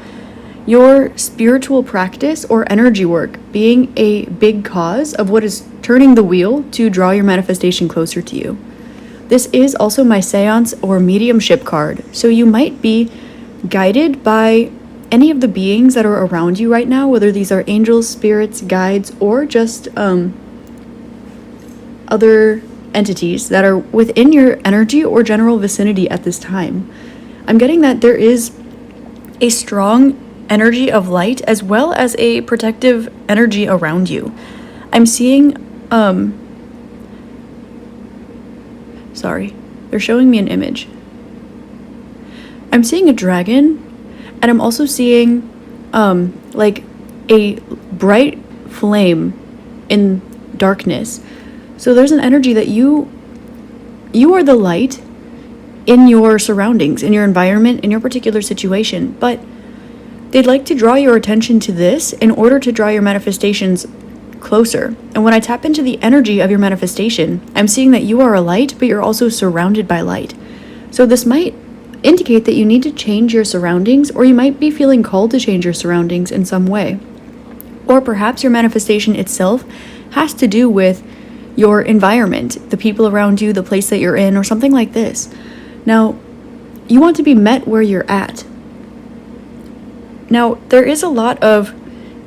S1: your spiritual practice or energy work being a big cause of what is turning the wheel to draw your manifestation closer to you. This is also my seance or mediumship card, so you might be guided by any of the beings that are around you right now, whether these are angels, spirits, guides, or just other entities that are within your energy or general vicinity at this time. I'm getting that there is a strong energy of light as well as a protective energy around you. I'm seeing sorry, they're showing me an image. I'm seeing a dragon, and I'm also seeing like a bright flame in darkness. So there's an energy that you are the light in your surroundings, in your environment, in your particular situation, but they'd like to draw your attention to this in order to draw your manifestations closer. And when I tap into the energy of your manifestation, I'm seeing that you are a light, but you're also surrounded by light. So this might indicate that you need to change your surroundings, or you might be feeling called to change your surroundings in some way. Or perhaps your manifestation itself has to do with your environment, the people around you, the place that you're in, or something like this. Now, you want to be met where you're at. Now, there is a lot of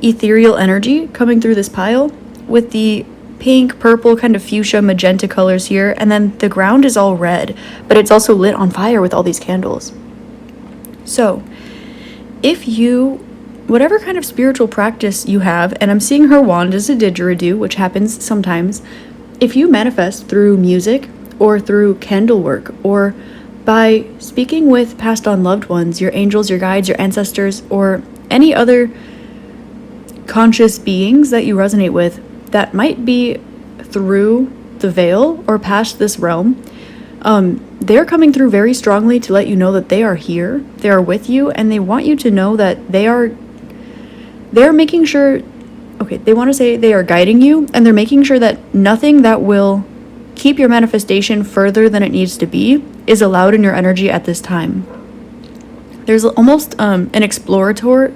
S1: ethereal energy coming through this pile with the pink, purple, kind of fuchsia, magenta colors here, and then the ground is all red, but it's also lit on fire with all these candles. So, if you, whatever kind of spiritual practice you have, and I'm seeing her wand as a didgeridoo, which happens sometimes, if you manifest through music or through candle work or by speaking with passed on loved ones, your angels, your guides, your ancestors, or any other conscious beings that you resonate with that might be through the veil or past this realm, they're coming through very strongly to let you know that they are here, they are with you, and they want you to know that they're making sure, they want to say they are guiding you, and they're making sure that nothing that will keep your manifestation further than it needs to be is allowed in your energy at this time. There's almost an exploratory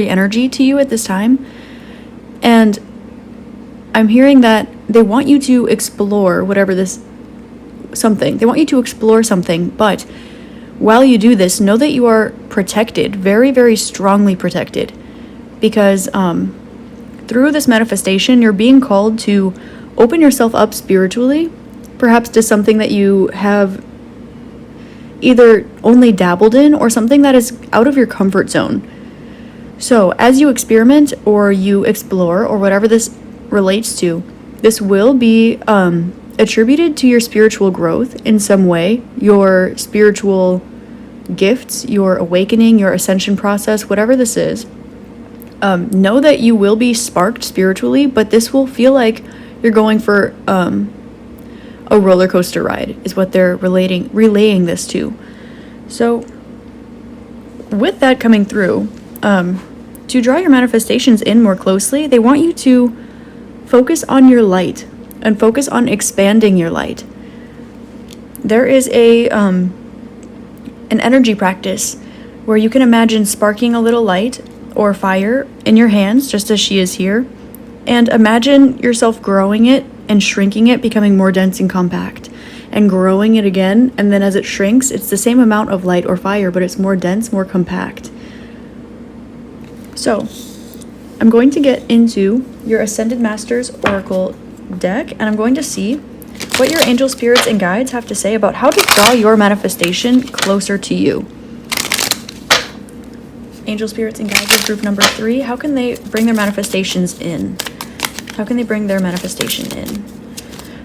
S1: energy to you at this time, and I'm hearing that they want you to explore they want you to explore something, but while you do this, know that you are protected, very, very strongly protected, because through this manifestation, you're being called to open yourself up spiritually, perhaps to something that you have either only dabbled in or something that is out of your comfort zone. So as you experiment or you explore or whatever this relates to, this will be attributed to your spiritual growth in some way, your spiritual gifts, your awakening, your ascension process, whatever this is. Know that you will be sparked spiritually, but this will feel like you're going for a roller coaster ride is what they're relaying this to. So with that coming through, to draw your manifestations in more closely, they want you to focus on your light and focus on expanding your light. There is an energy practice where you can imagine sparking a little light or fire in your hands, just as she is here, and imagine yourself growing it and shrinking it, becoming more dense and compact, and growing it again, and then as it shrinks, it's the same amount of light or fire, but it's more dense, more compact. So, I'm going to get into your Ascended Masters Oracle deck, and I'm going to see what your angel spirits and guides have to say about how to draw your manifestation closer to you. Angel spirits and guides is group number 3. How can they bring their manifestations in? How can they bring their manifestation in?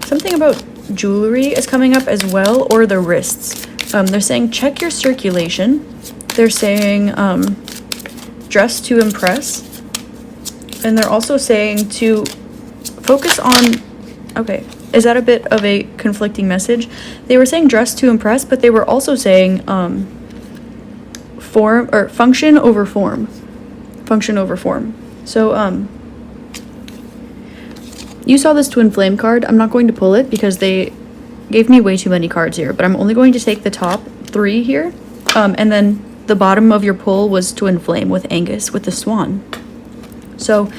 S1: Something about jewelry is coming up as well, or the wrists. They're saying check your circulation. They're saying dress to impress. And they're also saying to focus on, okay, is that a bit of a conflicting message? They were saying dress to impress, but they were also saying form or function over form. Function over form. So you saw this twin flame card. I'm not going to pull it because they gave me way too many cards here, but I'm only going to take the top 3 here. And then the bottom of your pull was twin flame with Angus, with the swan. So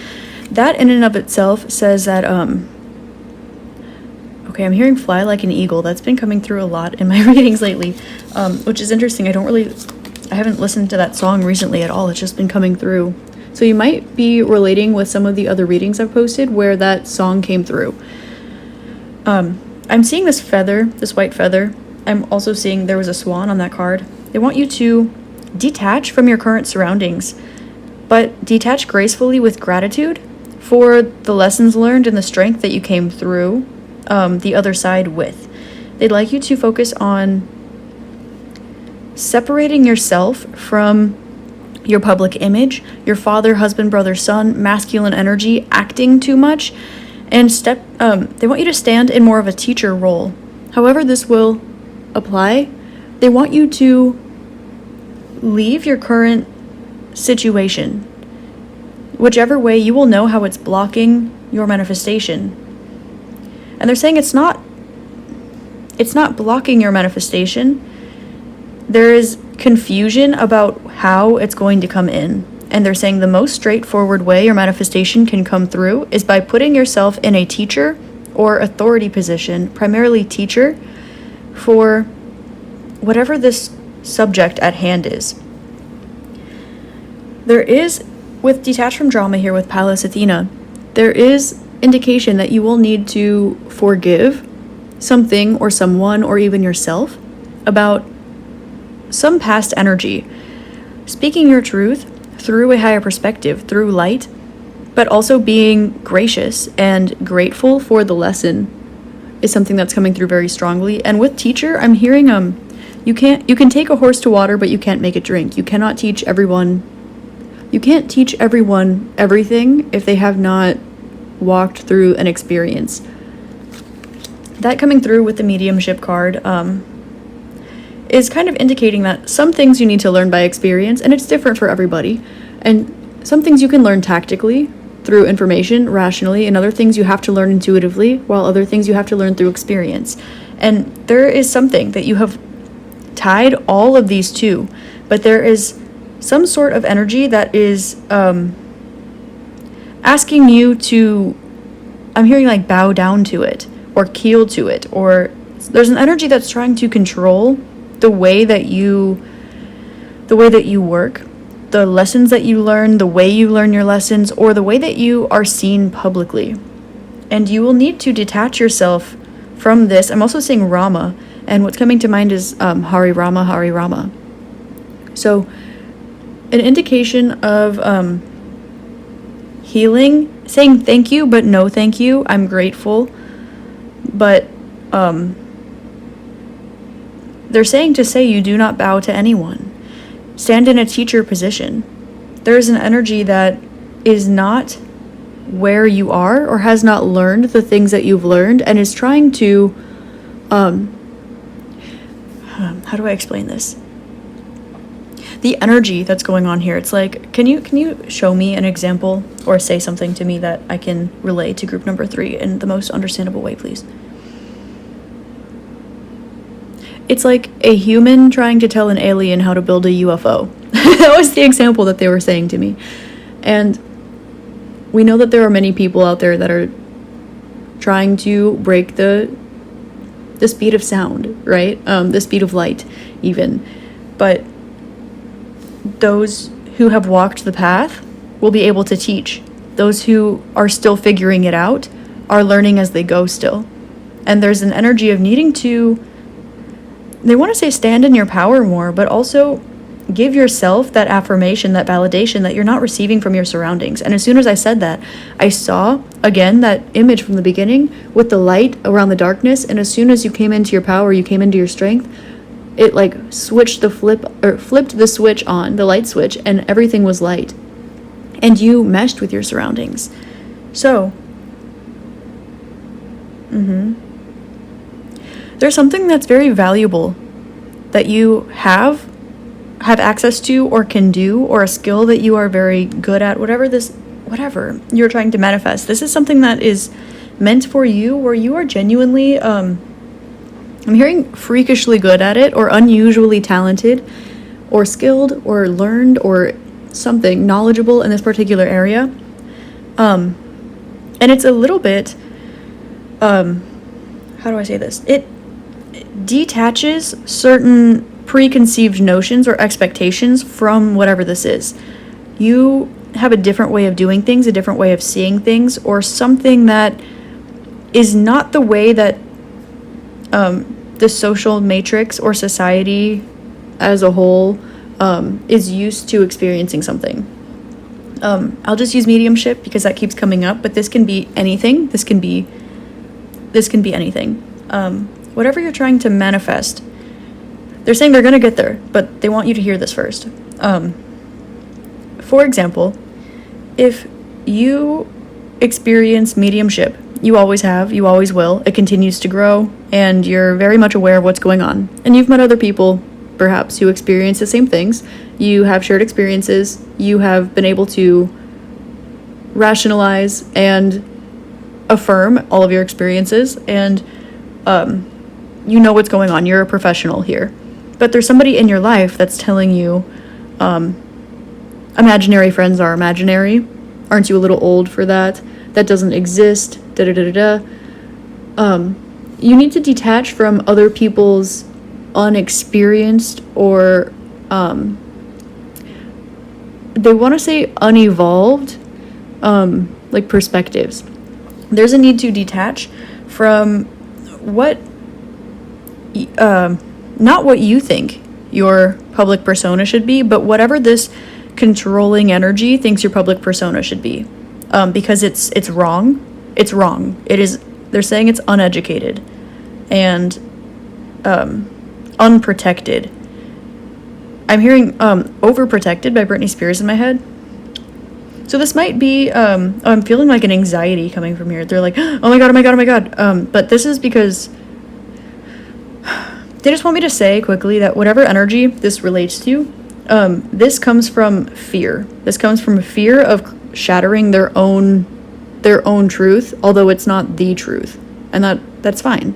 S1: that in and of itself says that, okay, I'm hearing fly like an eagle. That's been coming through a lot in my readings lately, which is interesting. I haven't listened to that song recently at all. It's just been coming through. So you might be relating with some of the other readings I've posted where that song came through. I'm seeing this feather, this white feather. I'm also seeing there was a swan on that card. They want you to detach from your current surroundings, but detach gracefully with gratitude for the lessons learned and the strength that you came through the other side with. They'd like you to focus on separating yourself from your public image, your father, husband, brother, son, masculine energy, acting too much, and they want you to stand in more of a teacher role. However this will apply, they want you to leave your current situation. Whichever way, you will know how it's blocking your manifestation. And they're saying it's not blocking your manifestation. There is confusion about how it's going to come in. And they're saying the most straightforward way your manifestation can come through is by putting yourself in a teacher or authority position, primarily teacher, for whatever this subject at hand is. There is, with detached from drama here with Pallas Athena, there is indication that you will need to forgive something or someone or even yourself about some past energy. Speaking your truth through a higher perspective, through light, but also being gracious and grateful for the lesson is something that's coming through very strongly. And with teacher, I'm hearing you can take a horse to water, but you can't make it drink. You can't teach everyone everything if they have not walked through an experience. That coming through with the mediumship card is kind of indicating that some things you need to learn by experience, and it's different for everybody. And some things you can learn tactically through information, rationally, and other things you have to learn intuitively, while other things you have to learn through experience. And there is something that you have tied all of these to, but there is some sort of energy that is asking you to, I'm hearing like bow down to it, or keel to it, or there's an energy that's trying to control the way that you work, the lessons that you learn, the way you learn your lessons, or the way that you are seen publicly. And you will need to detach yourself from this. I'm also saying Rama, and what's coming to mind is Hari Rama, Hari Rama. So an indication of healing, saying thank you, but no thank you. I'm grateful, but they're saying to say you do not bow to anyone. Stand in a teacher position. There is an energy that is not where you are or has not learned the things that you've learned and is trying to How do I explain this? The energy that's going on here, it's like, can you show me an example or say something to me that I can relay to group number 3 in the most understandable way, please? It's like a human trying to tell an alien how to build a UFO. That was the example that they were saying to me. And we know that there are many people out there that are trying to break the speed of sound, right? The speed of light, even. But those who have walked the path will be able to teach. Those who are still figuring it out are learning as they go still. And there's an energy of needing to, they want to say stand in your power more, but also give yourself that affirmation, that validation that you're not receiving from your surroundings. And as soon as I said that, I saw, again, that image from the beginning with the light around the darkness. And as soon as you came into your power, you came into your strength, it like flipped the switch on, the light switch, and everything was light. And you meshed with your surroundings. So, there's something that's very valuable that you have access to or can do, or a skill that you are very good at, whatever you're trying to manifest. This is something that is meant for you, where you are genuinely, I'm hearing freakishly good at it, or unusually talented, or skilled, or learned, or something knowledgeable in this particular area. And it's a little bit, how do I say this? It detaches certain preconceived notions or expectations from whatever this is. You have a different way of doing things, a different way of seeing things, or something that is not the way that the social matrix or society as a whole is used to experiencing something. I'll just use mediumship because that keeps coming up, but this can be anything. This can be anything. Whatever you're trying to manifest, they're saying they're going to get there, but they want you to hear this first. For example, if you experience mediumship, you always have, you always will, it continues to grow, and you're very much aware of what's going on. And you've met other people, perhaps, who experience the same things. You have shared experiences. You have been able to rationalize and affirm all of your experiences, and you know what's going on. You're a professional here. But there's somebody in your life that's telling you, imaginary friends are imaginary. Aren't you a little old for that? That doesn't exist. You need to detach from other people's unexperienced or they want to say unevolved like perspectives. There's a need to detach from what not what you think your public persona should be, but whatever this controlling energy thinks your public persona should be, because it's wrong. It's wrong. It is. They're saying it's uneducated and unprotected. I'm hearing overprotected by Britney Spears in my head. So this might be, I'm feeling like an anxiety coming from here. They're like, oh my god, oh my god, oh my god. But this is because they just want me to say quickly that whatever energy this relates to, this comes from fear. This comes from a fear of shattering their own truth, although it's not the truth. And that's fine.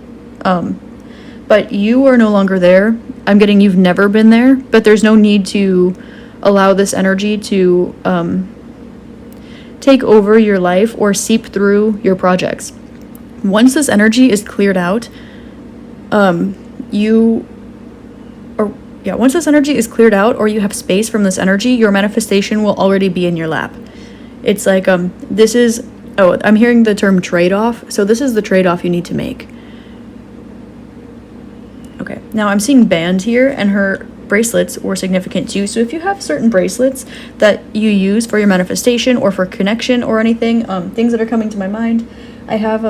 S1: But you are no longer there. I'm getting you've never been there, but there's no need to allow this energy to take over your life or seep through your projects. Once this energy is cleared out, once this energy is cleared out, or you have space from this energy, your manifestation will already be in your lap. It's like, I'm hearing the term trade-off. So this is the trade-off you need to make. Okay, now I'm seeing band here, and her bracelets were significant too. So if you have certain bracelets that you use for your manifestation or for connection or anything, things that are coming to my mind, I have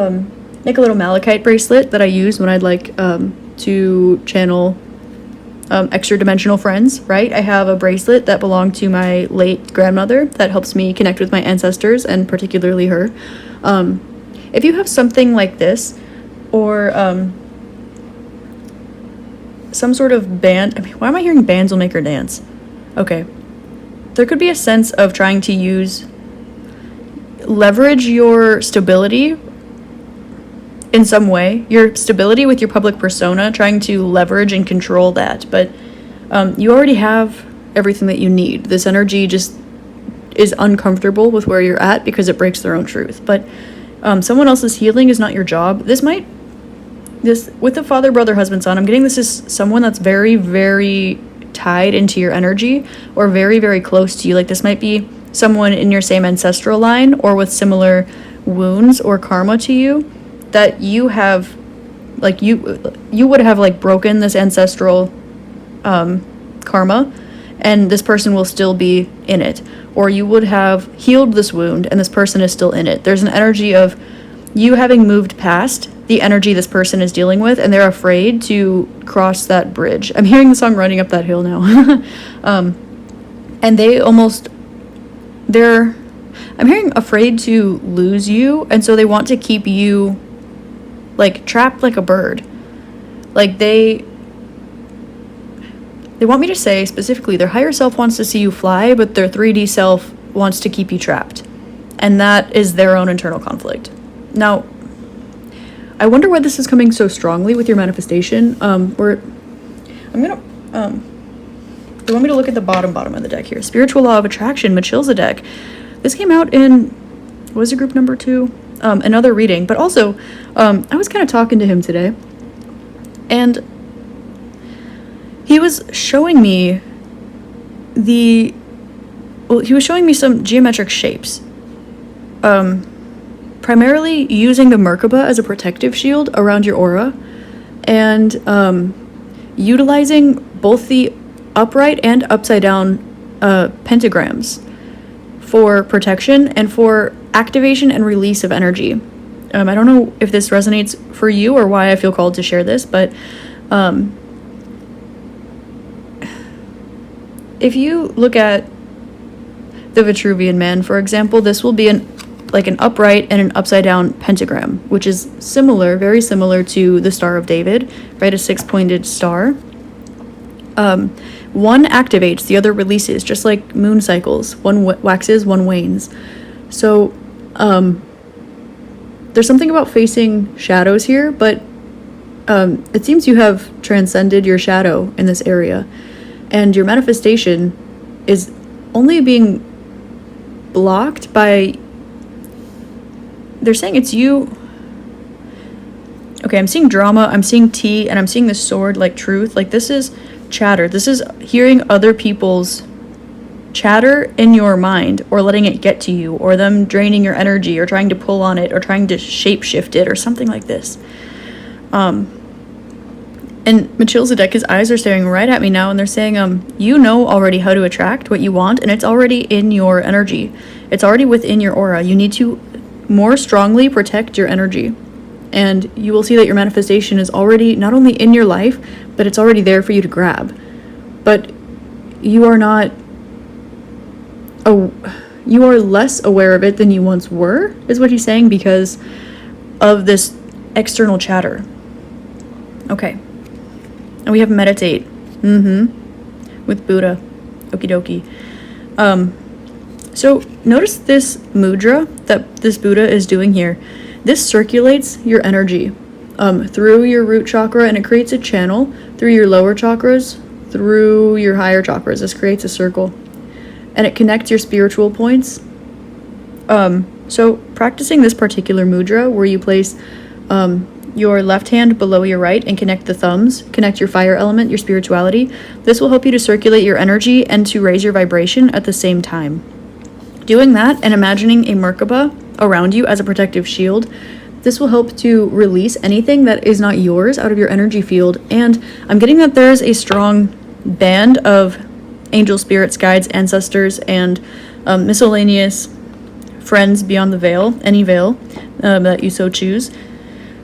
S1: like a little malachite bracelet that I use when I'd like to channel extra dimensional friends, right? I have a bracelet that belonged to my late grandmother that helps me connect with my ancestors, and particularly her. If you have something like this, or some sort of band. I mean, why am I hearing bands will make her dance? Okay. There could be a sense of trying to leverage your stability in some way, your stability with your public persona, trying to leverage and control that. But you already have everything that you need. This energy just is uncomfortable with where you're at because it breaks their own truth. But someone else's healing is not your job. This with the father, brother, husband, son, I'm getting this is someone that's very, very tied into your energy or very, very close to you. Like, this might be someone in your same ancestral line or with similar wounds or karma to you that you have, like, you would have, like, broken this ancestral karma, and this person will still be in it. Or you would have healed this wound and this person is still in it. There's an energy of you having moved past the energy this person is dealing with, and they're afraid to cross that bridge. I'm hearing the song Running Up That Hill now. And I'm hearing afraid to lose you, and so they want to keep you, like, trapped like a bird. Like, they want me to say specifically their higher self wants to see you fly, but their 3D self wants to keep you trapped. And that is their own internal conflict. Now, I wonder why this is coming so strongly with your manifestation. They want me to look at the bottom of the deck here. Spiritual Law of Attraction, Machilza deck. This came out in, what was it, group number 2? Another reading. But also, I was kind of talking to him today, and he was showing me some geometric shapes. Primarily using the Merkaba as a protective shield around your aura, and utilizing both the upright and upside down pentagrams for protection and for activation and release of energy. I don't know if this resonates for you or why I feel called to share this, but if you look at the Vitruvian Man, for example, this will be an upright and an upside down pentagram, which is very similar to the Star of David, right? A 6-pointed star. One activates, the other releases, just like moon cycles. One waxes, one wanes. So there's something about facing shadows here, but it seems you have transcended your shadow in this area, and your manifestation is only being blocked by, they're saying it's you. Okay, I'm seeing drama, I'm seeing tea, and I'm seeing the sword, like truth. Like, this is chatter. This is hearing other people's chatter in your mind, or letting it get to you, or them draining your energy, or trying to pull on it, or trying to shape-shift it, or something like this. And Machilza deck, his eyes are staring right at me now, and they're saying, you know already how to attract what you want, and it's already in your energy. It's already within your aura. You need to more strongly protect your energy. And you will see that your manifestation is already not only in your life, but it's already there for you to grab. But you are not, you are less aware of it than you once were, is what he's saying, because of this external chatter. Okay. And we have meditate. With Buddha. Okie dokie. So notice this mudra that this Buddha is doing here. This circulates your energy through your root chakra, and it creates a channel through your lower chakras, through your higher chakras. This creates a circle, and it connects your spiritual points. So practicing this particular mudra, where you place your left hand below your right and connect the thumbs, connect your fire element, your spirituality. This will help you to circulate your energy and to raise your vibration at the same time. Doing that and imagining a Merkaba around you as a protective shield, this will help to release anything that is not yours out of your energy field. And I'm getting that there's a strong band of angel spirits, guides, ancestors, and miscellaneous friends beyond the veil, any veil that you so choose,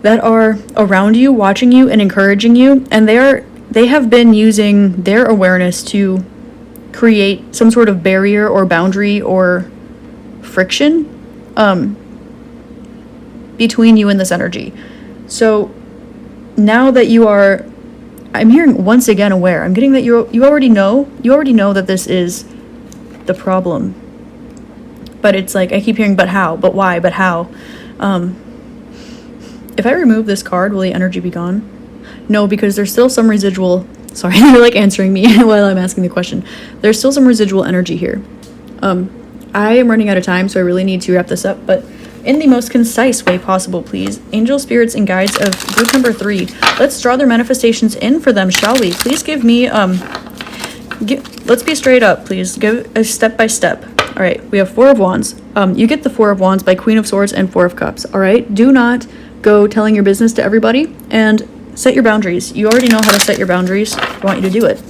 S1: that are around you, watching you, and encouraging you. And they have been using their awareness to create some sort of barrier or boundary or friction between you and this energy. So now that you are I'm hearing once again aware. I'm getting that you already know that this is the problem. But it's like I keep hearing but how, but why, but how. If I remove this card, will the energy be gone? No, because there's still some residual. Sorry, they're like answering me while I'm asking the question. There's still some residual energy here. I am running out of time, so I really need to wrap this up, but in the most concise way possible, please. Angel, spirits, and guides of group number 3. Let's draw their manifestations in for them, shall we? Please give me, let's be straight up, please. Give a step by step. All right, we have 4 of Wands. You get the 4 of Wands by Queen of Swords and 4 of Cups, all right? Do not go telling your business to everybody, and set your boundaries. You already know how to set your boundaries. I want you to do it.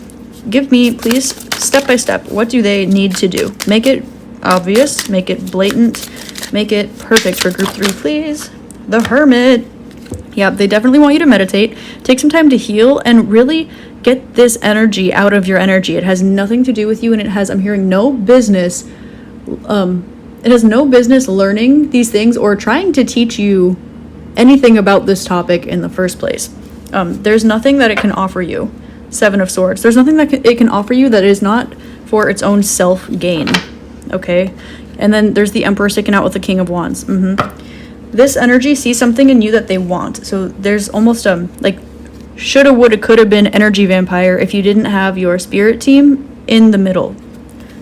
S1: Give me, please, step by step, what do they need to do? Make it obvious, make it blatant, make it perfect for group 3, please. The Hermit. Yeah, they definitely want you to meditate, take some time to heal, and really get this energy out of your energy. It has nothing to do with you, and it has, I'm hearing, no business, it has no business learning these things or trying to teach you anything about this topic in the first place. There's nothing that it can offer you. 7 of Swords. There's nothing that it can offer you that is not for its own self-gain. Okay? And then there's the Emperor sticking out with the King of Wands. This energy sees something in you that they want. So there's almost like shoulda, woulda, coulda been energy vampire if you didn't have your spirit team in the middle.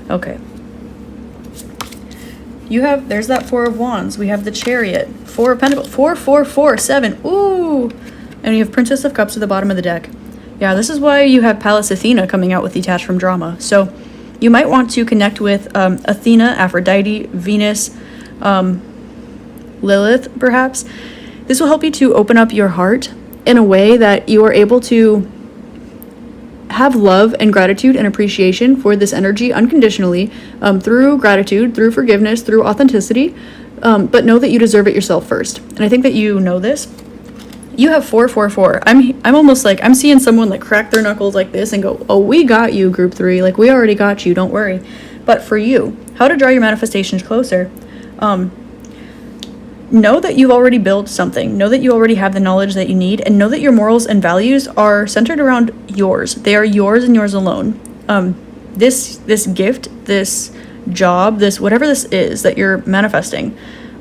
S1: Okay. There's that 4 of Wands. We have the Chariot. 4 of Pentacles. 4, 4, 4, 7. Ooh! And you have Princess of Cups at the bottom of the deck. Yeah, this is why you have Pallas Athena coming out with Detached from Drama. So you might want to connect with Athena, Aphrodite, Venus, Lilith, perhaps. This will help you to open up your heart in a way that you are able to have love and gratitude and appreciation for this energy unconditionally, through gratitude, through forgiveness, through authenticity, but know that you deserve it yourself first. And I think that you know this. You have 4, 4, 4. I'm almost like, I'm seeing someone like crack their knuckles like this and go, oh, we got you, group 3. Like, we already got you, don't worry. But for you, how to draw your manifestations closer, know that you've already built something. Know that you already have the knowledge that you need, and know that your morals and values are centered around yours. They are yours and yours alone. This gift, this job, this whatever this is that you're manifesting,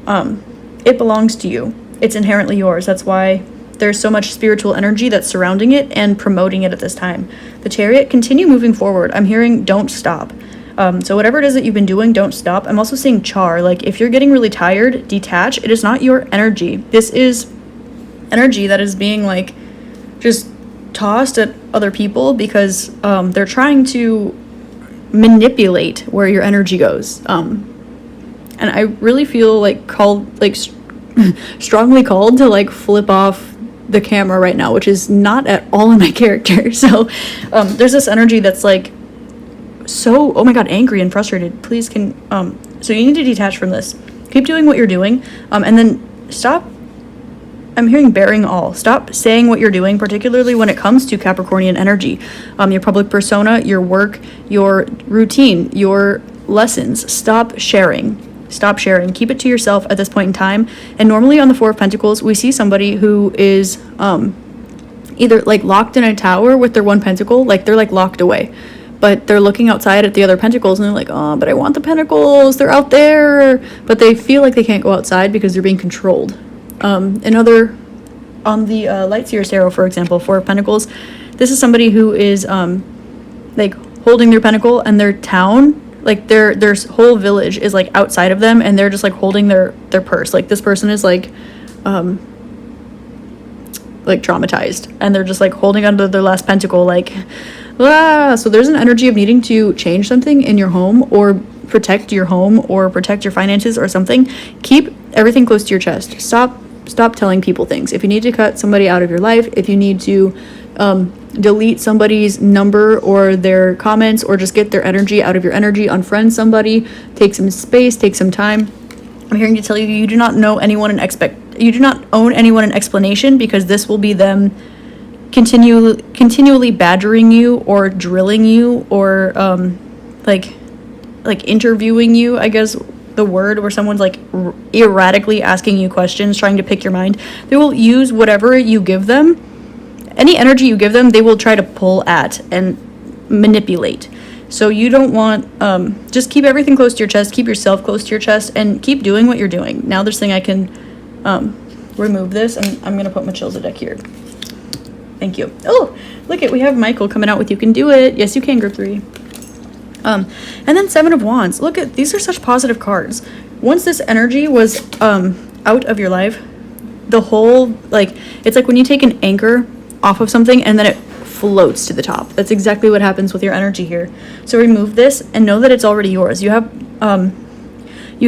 S1: it belongs to you. It's inherently yours. That's why there's so much spiritual energy that's surrounding it and promoting it at this time. The Chariot, continue moving forward. I'm hearing don't stop. So whatever it is that you've been doing, don't stop. I'm also seeing char. Like, if you're getting really tired, detach. It is not your energy. This is energy that is being like just tossed at other people because they're trying to manipulate where your energy goes. And I really feel like strongly called to like flip off the camera right now, which is not at all in my character. So there's this energy that's like so, oh my god, angry and frustrated. Please so you need to detach from this. Keep doing what you're doing, and then stop. I'm hearing bearing all. Stop saying what you're doing, particularly when it comes to Capricornian energy. Your public persona, your work, your routine, your lessons. Stop sharing. Stop sharing. Keep it to yourself at this point in time. And normally on the 4 of Pentacles, we see somebody who is either like locked in a tower with their 1 pentacle, like they're like locked away. But they're looking outside at the other pentacles and they're like, oh, but I want the pentacles. They're out there. But they feel like they can't go outside because they're being controlled. On the Light Seer Tarot, for example, 4 of Pentacles, this is somebody who is like holding their pentacle, and their town, like their whole village is like outside of them, and they're just like holding their purse. Like, this person is like traumatized, and they're just like holding onto their last pentacle, like so there's an energy of needing to change something in your home, or protect your home, or protect your finances or something. Keep everything close to your chest. Stop telling people things. If you need to cut somebody out of your life, if you need to delete somebody's number or their comments, or just get their energy out of your energy, unfriend somebody, take some space, take some time. I'm hearing to tell you, you do not know anyone you do not own anyone an explanation, because this will be them continually badgering you or drilling you, or like interviewing you, I guess the word, where someone's like erratically asking you questions, trying to pick your mind. They will use whatever you give them any energy you give them, they will try to pull at and manipulate. So you don't want, just keep everything close to your chest, keep yourself close to your chest, and keep doing what you're doing. Now this thing I can remove this, and I'm going to put Melchizedek here. Thank you. Oh, look we have Michael coming out with You Can Do It. Yes, you can, group 3. And then 7 of Wands. Look at, these are such positive cards. Once this energy was out of your life, the whole, like, it's like when you take an anchor off of something and then it floats to the top. That's exactly what happens with your energy here. So remove this and know that it's already yours. You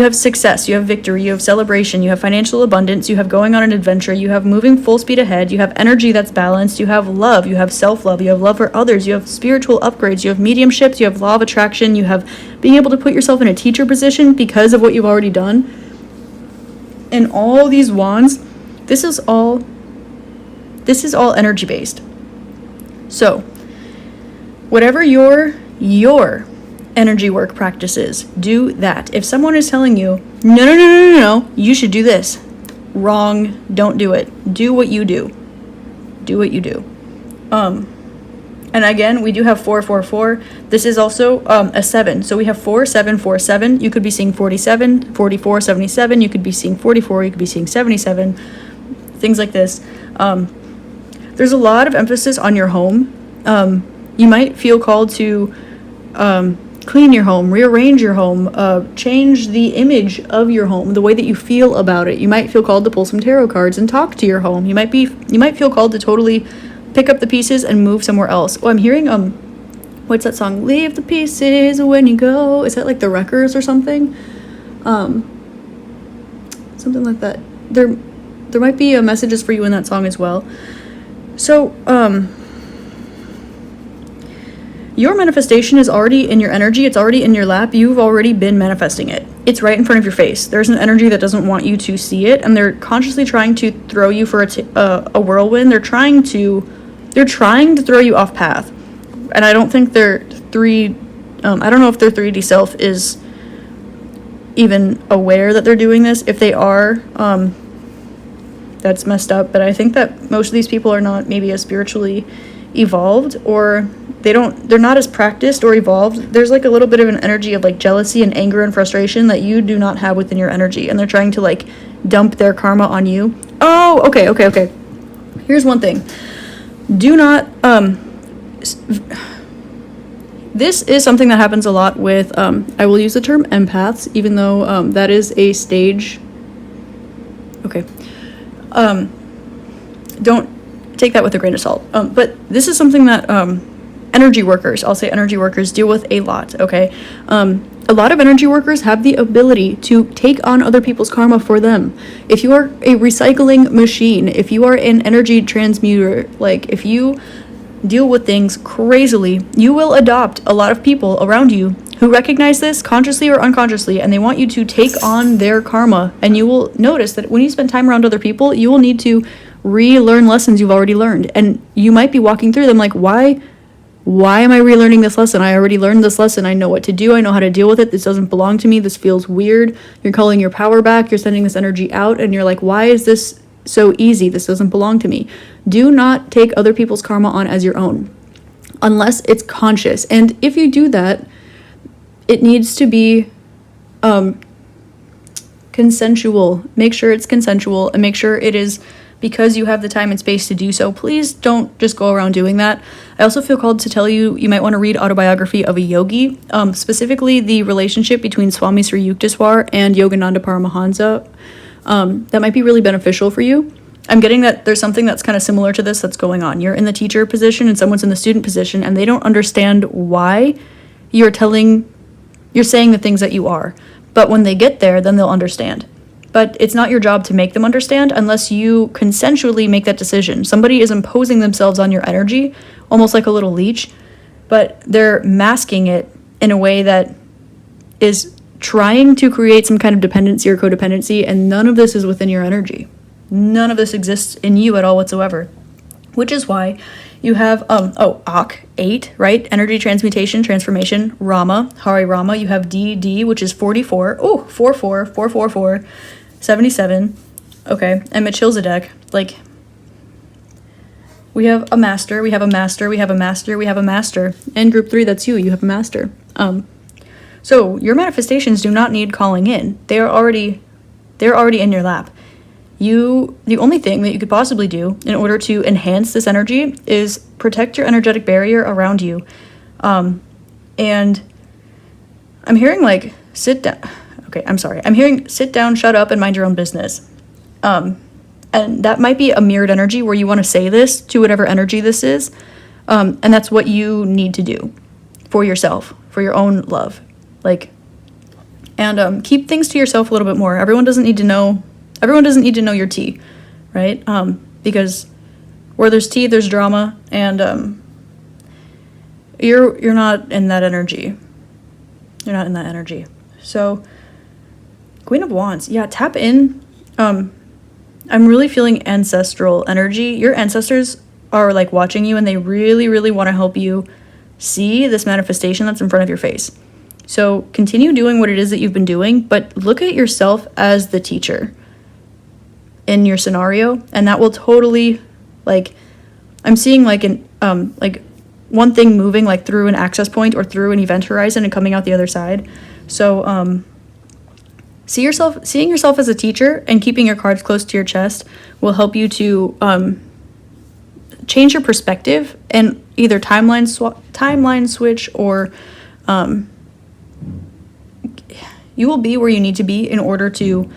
S1: have success, you have victory, you have celebration, you have financial abundance, you have going on an adventure, you have moving full speed ahead, you have energy that's balanced, you have love, you have self-love, you have love for others, you have spiritual upgrades, you have mediumships, you have law of attraction, you have being able to put yourself in a teacher position because of what you've already done. And all these wands, this is all energy based. So whatever your energy work practices, do that. If someone is telling you, no, you should do this, wrong, don't do it. Do what you do. Do what you do. And again, we do have 444. This is also a 7. So we have 4747. You could be seeing 47, 44, 77. You could be seeing 44. You could be seeing 77. Things like this. There's a lot of emphasis on your home. You might feel called to clean your home, rearrange your home, change the image of your home, the way that you feel about it. You might feel called to pull some tarot cards and talk to your home. You might feel called to totally pick up the pieces and move somewhere else. Oh, I'm hearing what's that song? Leave the pieces when you go. Is that like the Wreckers or something? Something like that. There might be messages for you in that song as well. So, your manifestation is already in your energy. It's already in your lap. You've already been manifesting it. It's right in front of your face. There's an energy that doesn't want you to see it, and they're consciously trying to throw you for a whirlwind. They're trying to throw you off path. And I don't think I don't know if their 3D self is even aware that they're doing this. If they are, that's messed up. But I think that most of these people are not maybe as spiritually evolved, or they're not as practiced or evolved. There's like a little bit of an energy of like jealousy and anger and frustration that you do not have within your energy, and they're trying to like dump their karma on you. Oh, okay. Here's one thing. Do not this is something that happens a lot with I will use the term empaths, even though that is a stage. Okay. Don't take that with a grain of salt. But this is something that energy workers, I'll say energy workers, deal with a lot, okay? A lot of energy workers have the ability to take on other people's karma for them. If you are a recycling machine, if you are an energy transmuter, like if you deal with things crazily, you will adopt a lot of people around you who recognize this consciously or unconsciously, and they want you to take on their karma. And you will notice that when you spend time around other people, you will need to relearn lessons you've already learned. And you might be walking through them like, why am I relearning this lesson? I already learned this lesson. I know what to do. I know how to deal with it. This doesn't belong to me. This feels weird. You're calling your power back. You're sending this energy out, and you're like, why is this so easy? This doesn't belong to me. Do not take other people's karma on as your own unless it's conscious. And if you do that, it needs to be consensual. Make sure it's consensual, and make sure it is because you have the time and space to do so. Please don't just go around doing that. I also feel called to tell you, you might want to read Autobiography of a Yogi, specifically the relationship between Swami Sri Yukteswar and Yogananda Paramahansa. That might be really beneficial for you. I'm getting that there's something that's kind of similar to this that's going on. You're in the teacher position and someone's in the student position, and they don't understand why you're saying the things that you are. But when they get there, then they'll understand. But it's not your job to make them understand unless you consensually make that decision. Somebody is imposing themselves on your energy, almost like a little leech, but they're masking it in a way that is trying to create some kind of dependency or codependency, and none of this is within your energy. None of this exists in you at all whatsoever. Which is why you have, Ak, 8, right? Energy transmutation, transformation, Rama, Hari Rama. You have D, which is 44. Oh, 44, 444. 77, okay, and Melchizedek, like, we have a master, we have a master, we have a master, we have a master. And group 3, that's you have a master. So your manifestations do not need calling in. They're already in your lap. The only thing that you could possibly do in order to enhance this energy is protect your energetic barrier around you. And I'm hearing like, sit down. Okay, I'm sorry. I'm hearing sit down, shut up, and mind your own business. And that might be a mirrored energy where you want to say this to whatever energy this is. And that's what you need to do for yourself, for your own love. And keep things to yourself a little bit more. Everyone doesn't need to know your tea, right? Because where there's tea, there's drama, and you're not in that energy. You're not in that energy. So, Queen of Wands, yeah, tap in. I'm really feeling ancestral energy. Your ancestors are like watching you, and they really, really want to help you see this manifestation that's in front of your face. So continue doing what it is that you've been doing, but look at yourself as the teacher in your scenario, and that will totally, like, I'm seeing like one thing moving like through an access point or through an event horizon and coming out the other side. So seeing yourself as a teacher and keeping your cards close to your chest will help you to change your perspective and either timeline switch, or you will be where you need to be in order to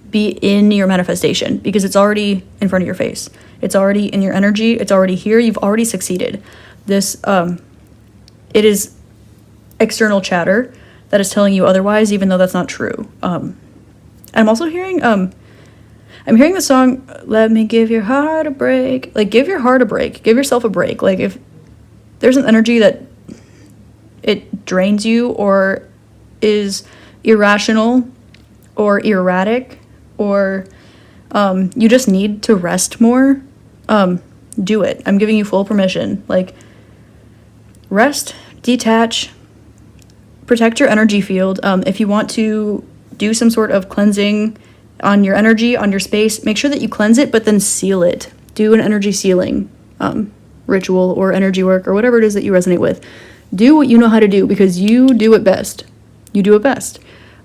S1: be in your manifestation, because it's already in front of your face. It's already in your energy. It's already here. You've already succeeded. This, it is external chatter that is telling you otherwise, even though that's not true. I'm also hearing, I'm hearing the song, "Let me give your heart a break." Like, give your heart a break. Give yourself a break. Like, if there's an energy that it drains you or is irrational or erratic, or you just need to rest more, do it. I'm giving you full permission. Like, rest, detach, protect your energy field. If you want to do some sort of cleansing on your energy, on your space, make sure that you cleanse it, but then seal it. Do an energy sealing ritual or energy work or whatever it is that you resonate with. Do what you know how to do, because you do it best. You do it best.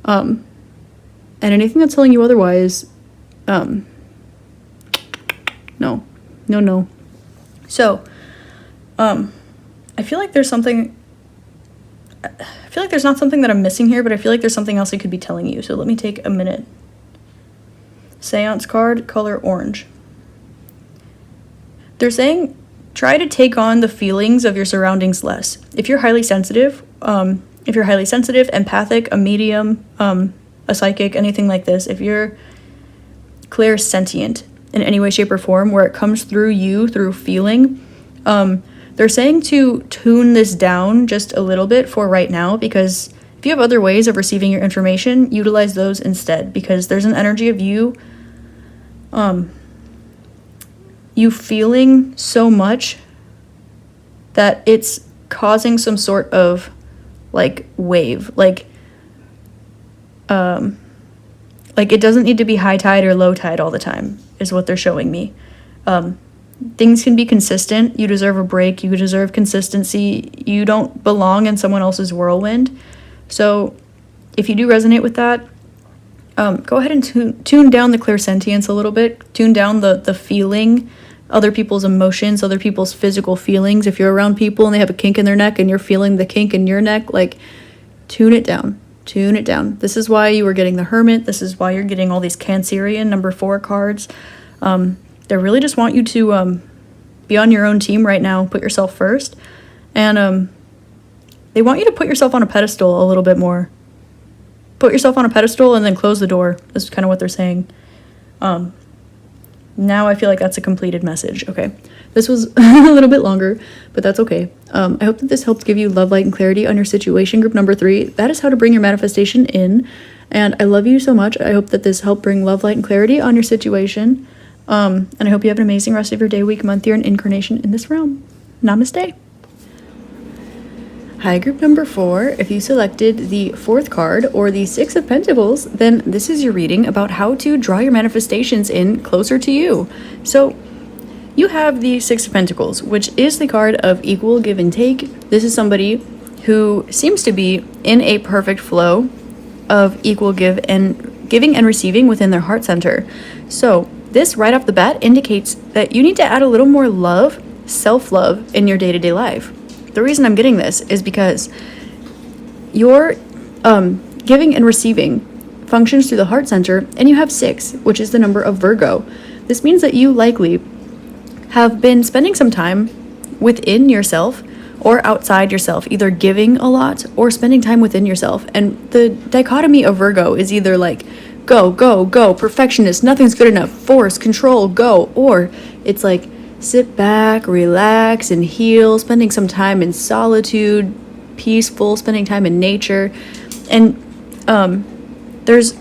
S1: And anything that's telling you otherwise, no. So, I feel like there's not something that I'm missing here, but I feel like there's something else I could be telling you. So let me take a minute. Seance card, color orange. They're saying, try to take on the feelings of your surroundings less. If you're highly sensitive, empathic, a medium, a psychic, anything like this, if you're clairsentient in any way, shape, or form, where it comes through you, through feeling, they're saying to tune this down just a little bit for right now, because if you have other ways of receiving your information, utilize those instead, because there's an energy of you, you feeling so much that it's causing some sort of like wave, like it doesn't need to be high tide or low tide all the time, is what they're showing me. Things can be consistent. You deserve a break. You deserve consistency. You don't belong in someone else's whirlwind. So if you do resonate with that, go ahead and tune down the clairsentience a little bit. Tune down the feeling, other people's emotions, other people's physical feelings. If you're around people and they have a kink in their neck and you're feeling the kink in your neck, like, tune it down. Tune it down. This is why you were getting the Hermit. This is why you're getting all these Cancerian number 4 cards. They really just want you to be on your own team right now. Put yourself first. And they want you to put yourself on a pedestal a little bit more. Put yourself on a pedestal and then close the door. This is kind of what they're saying. Now I feel like that's a completed message. Okay. This was a little bit longer, but that's okay. I hope that this helped give you love, light, and clarity on your situation. Group number 3, that is how to bring your manifestation in. And I love you so much. I hope that this helped bring love, light, and clarity on your situation. And I hope you have an amazing rest of your day, week, month, year, and incarnation in this realm. Namaste. Hi, group number 4. If you selected the 4th card or the 6 of Pentacles, then this is your reading about how to draw your manifestations in closer to you. So you have the Six of Pentacles, which is the card of equal give and take. This is somebody who seems to be in a perfect flow of equal giving and receiving within their heart center. So this right off the bat indicates that you need to add a little more love, self-love in your day-to-day life. The reason I'm getting this is because your giving and receiving functions through the heart center, and you have 6, which is the number of Virgo. This means that you likely have been spending some time within yourself or outside yourself, either giving a lot or spending time within yourself. And the dichotomy of Virgo is either like, go, go, go, perfectionist, nothing's good enough, force, control, go, or it's like, sit back, relax, and heal, spending some time in solitude, peaceful, spending time in nature. And there's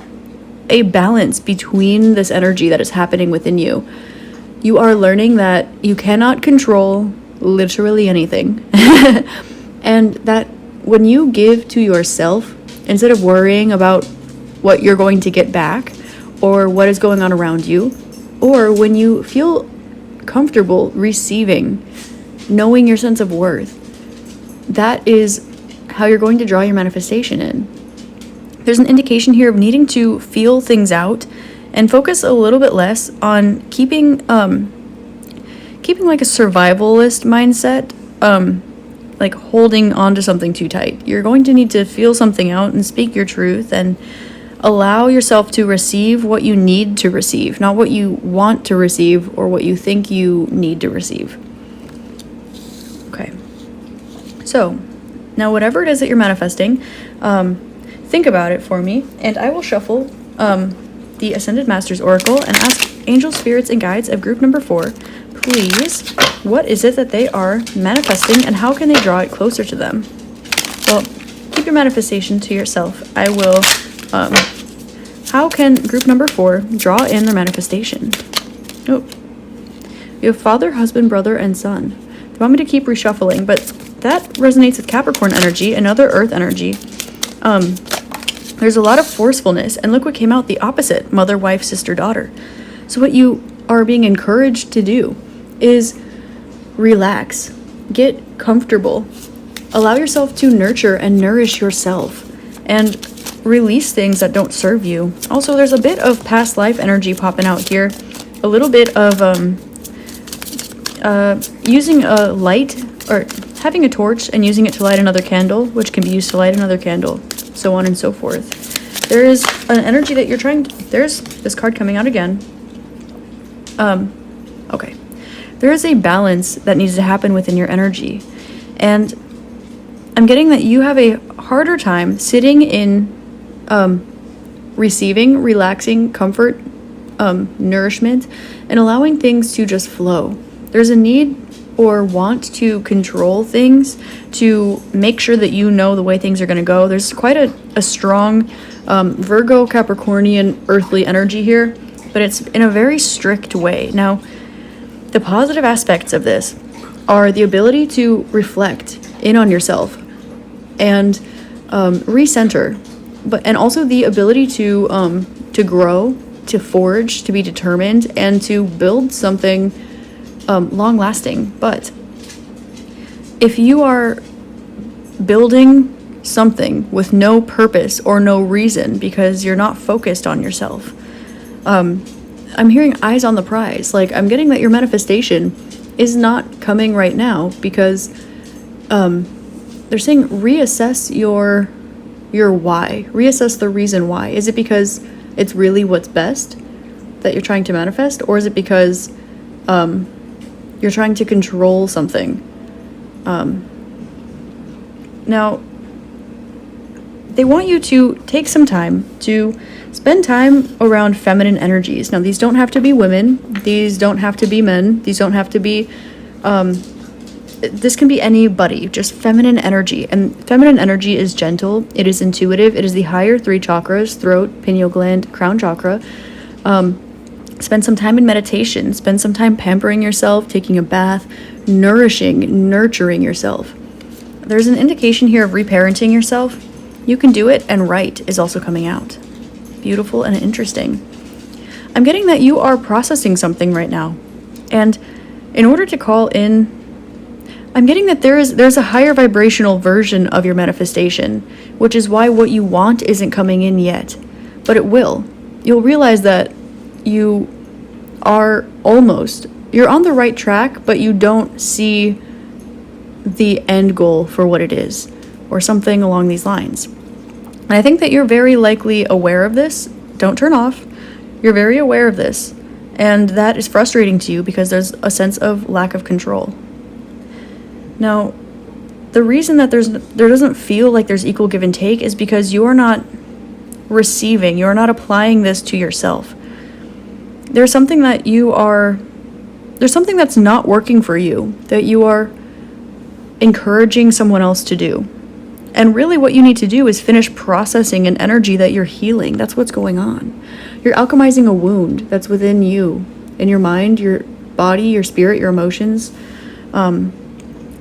S1: a balance between this energy that is happening within you. You are learning that you cannot control literally anything. And that when you give to yourself, instead of worrying about what you're going to get back or what is going on around you, or when you feel comfortable receiving, knowing your sense of worth, that is how you're going to draw your manifestation in. There's an indication here of needing to feel things out and focus a little bit less on keeping like a survivalist mindset, like holding on to something too tight. You're going to need to feel something out and speak your truth and allow yourself to receive what you need to receive, not what you want to receive or what you think you need to receive. Okay. So now whatever it is that you're manifesting, think about it for me, and I will shuffle the Ascended Masters Oracle and ask angels, spirits, and guides of group number 4, please, what is it that they are manifesting and how can they draw it closer to them? Well, keep your manifestation to yourself. I will, how can group number 4 draw in their manifestation? Oh, you have father, husband, brother, and son. You want me to keep reshuffling, but that resonates with Capricorn energy, another earth energy. There's a lot of forcefulness, and look what came out, the opposite, mother, wife, sister, daughter. So what you are being encouraged to do is relax, get comfortable, allow yourself to nurture and nourish yourself, and release things that don't serve you. Also, there's a bit of past life energy popping out here, a little bit of using a light, or having a torch and using it to light another candle, which can be used to light another candle, so on and so forth. There is an energy that you're trying to, there's this card coming out again. Okay. There is a balance that needs to happen within your energy. And I'm getting that you have a harder time sitting in receiving, relaxing, comfort, nourishment, and allowing things to just flow. There's a need or want to control things, to make sure that you know the way things are going to go. There's quite a strong Virgo, Capricornian, earthly energy here, but it's in a very strict way. Now, the positive aspects of this are the ability to reflect in on yourself and recenter, and also the ability to grow, to forge, to be determined, and to build something long-lasting. But if you are building something with no purpose or no reason because you're not focused on yourself, I'm hearing eyes on the prize. Like, I'm getting that your manifestation is not coming right now because they're saying reassess your why. Reassess the reason why. Is it because it's really what's best that you're trying to manifest, or is it because you're trying to control something? Now, they want you to take some time to spend time around feminine energies. Now, these don't have to be women. These don't have to be men. These don't have to be, this can be anybody, just feminine energy. And feminine energy is gentle. It is intuitive. It is the higher 3 chakras, throat, pineal gland, crown chakra. Spend some time in meditation. Spend some time pampering yourself, taking a bath, nourishing, nurturing yourself. There's an indication here of reparenting yourself. You can do it, and right is also coming out. Beautiful and interesting. I'm getting that you are processing something right now, and in order to call in, I'm getting that there's a higher vibrational version of your manifestation, which is why what you want isn't coming in yet, but it will. You'll realize that you're on the right track, but you don't see the end goal for what it is, or something along these lines. And I think that you're very likely aware of this. Don't turn off. You're very aware of this, and that is frustrating to you because there's a sense of lack of control. Now, the reason that there doesn't feel like there's equal give and take is because you're not receiving, you're not applying this to yourself. There's something that's not working for you, that you are encouraging someone else to do. And really what you need to do is finish processing an energy that you're healing. That's what's going on. You're alchemizing a wound that's within you, in your mind, your body, your spirit, your emotions.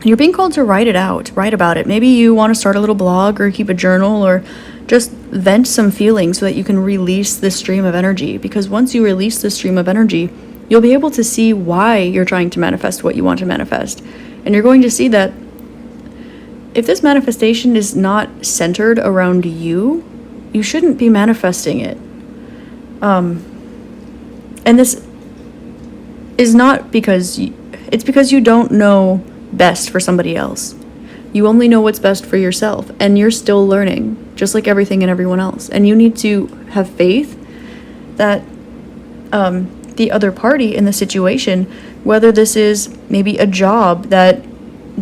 S1: You're being called to write about it. Maybe you want to start a little blog or keep a journal or just vent some feelings so that you can release this stream of energy. Because once you release this stream of energy, you'll be able to see why you're trying to manifest what you want to manifest. And you're going to see that if this manifestation is not centered around you, you shouldn't be manifesting it. And this is not because it's because you don't know best for somebody else. You only know what's best for yourself, and you're still learning, just like everything and everyone else. And you need to have faith that the other party in the situation, whether this is maybe a job that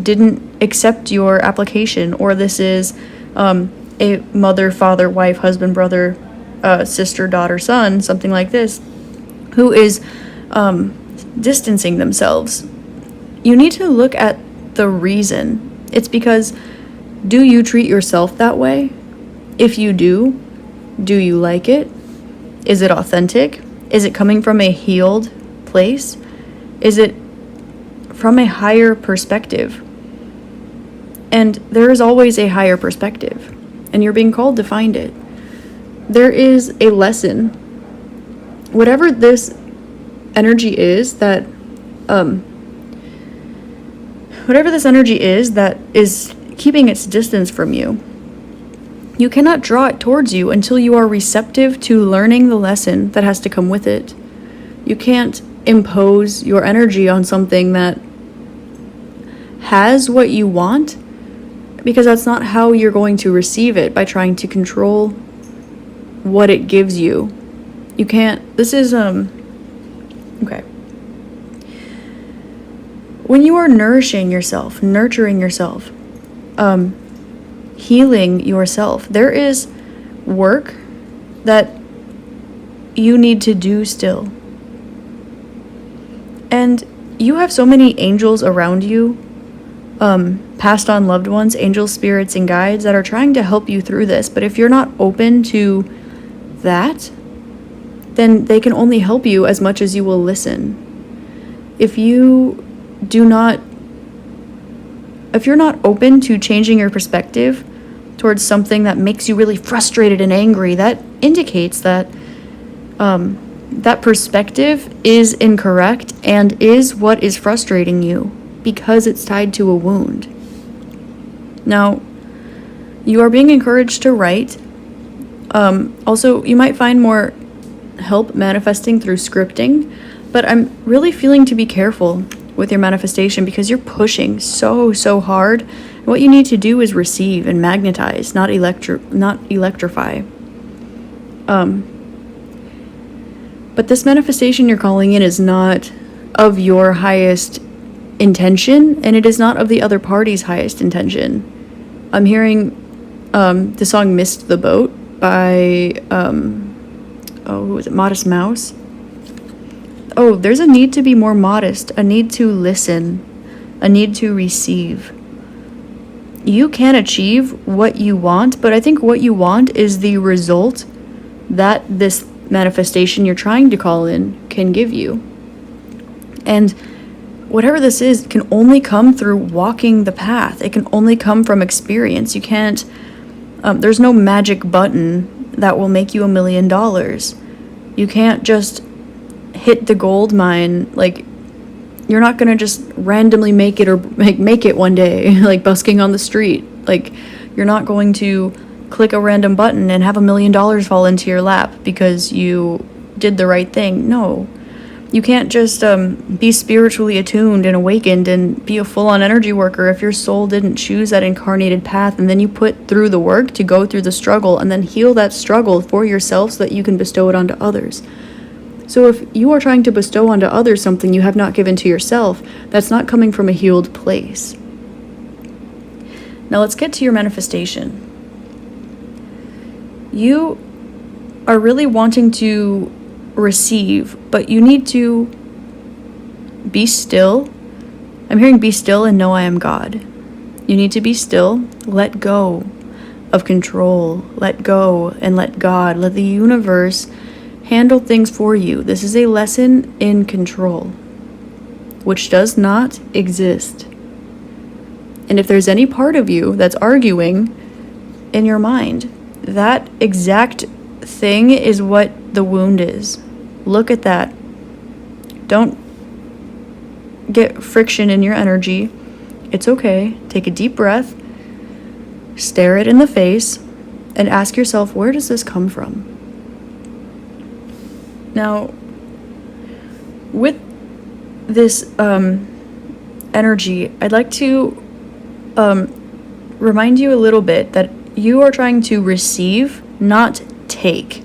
S1: didn't accept your application, or this is a mother, father, wife, husband, brother, sister, daughter, son, something like this, who is distancing themselves. You need to look at the reason. It's because, do you treat yourself that way? If you do you like it? Is it authentic? Is it coming from a healed place? Is it from a higher perspective? And there is always a higher perspective, and you're being called to find it. There is a lesson. Whatever this energy is that is keeping its distance from you, you cannot draw it towards you until you are receptive to learning the lesson that has to come with it. You can't impose your energy on something that has what you want, because that's not how you're going to receive it, by trying to control what it gives you. You can't. This is okay. When you are nourishing yourself, nurturing yourself, healing yourself, there is work that you need to do still. And you have so many angels around you, passed on loved ones, angels, spirits, and guides that are trying to help you through this. But if you're not open to that, then they can only help you as much as you will listen. If you're not open to changing your perspective towards something that makes you really frustrated and angry, that indicates that that perspective is incorrect and is what is frustrating you, because it's tied to a wound. Now, you are being encouraged to write. Also, you might find more help manifesting through scripting, but I'm really feeling to be careful with your manifestation, because you're pushing so hard. And what you need to do is receive and magnetize, not electrify. But this manifestation you're calling in is not of your highest intention, and it is not of the other party's highest intention. I'm hearing the song "Missed the Boat" by who was it? Modest Mouse. Oh, there's a need to be more modest, a need to listen, a need to receive. You can achieve what you want, but I think what you want is the result that this manifestation you're trying to call in can give you. And whatever this is can only come through walking the path. It can only come from experience. You can't, there's no magic button that will make you $1 million. You can't just hit the gold mine. Like, you're not gonna just randomly make it or make it one day, like busking on the street. Like, you're not going to click a random button and have $1 million fall into your lap because you did the right thing. No. You can't just be spiritually attuned and awakened and be a full-on energy worker if your soul didn't choose that incarnated path, and then you put through the work to go through the struggle and then heal that struggle for yourself so that you can bestow it onto others. So if you are trying to bestow onto others something you have not given to yourself, that's not coming from a healed place. Now let's get to your manifestation. You are really wanting to receive, but you need to be still. I'm hearing be still and know I am God. You need to be still, let go of control, let go and let God, let the universe handle things for you. This is a lesson in control, which does not exist. And if there's any part of you that's arguing in your mind, that exact thing is what the wound is. Look at that. Don't get friction in your energy. It's okay. Take a deep breath, stare it in the face, and ask yourself, where does this come from? Now, with this energy, I'd like to remind you a little bit that you are trying to receive, not take.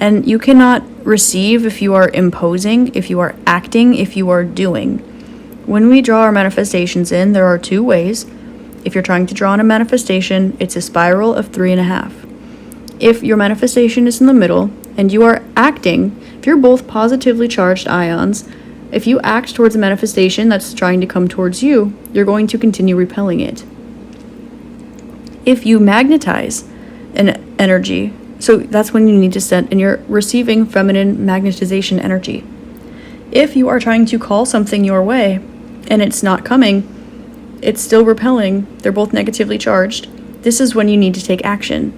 S1: And you cannot receive if you are imposing, if you are acting, if you are doing. When we draw our manifestations in, there are two ways. If you're trying to draw in a manifestation, it's a spiral of 3.5. If your manifestation is in the middle and you are acting, if you're both positively charged ions, if you act towards a manifestation that's trying to come towards you, you're going to continue repelling it. If you magnetize an energy, so that's when you need to set, and you're receiving feminine magnetization energy. If you are trying to call something your way and it's not coming, it's still repelling, they're both negatively charged, this is when you need to take action.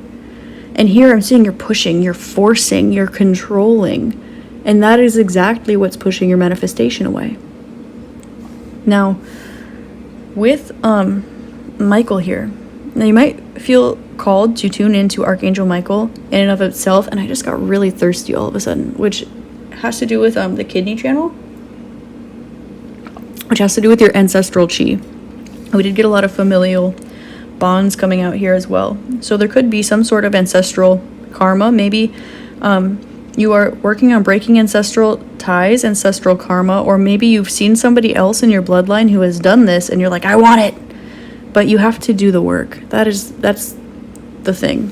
S1: And here I'm seeing you're pushing, you're forcing, you're controlling, and that is exactly what's pushing your manifestation away. Now, with Michael here, now you might feel called to tune into Archangel Michael in and of itself, and I just got really thirsty all of a sudden, which has to do with the kidney channel, which has to do with your ancestral chi. We did get a lot of familial bonds coming out here as well, so there could be some sort of ancestral karma. Maybe you are working on breaking ancestral ties, ancestral karma, or maybe you've seen somebody else in your bloodline who has done this and you're like, I want it. But you have to do the work. That's the thing.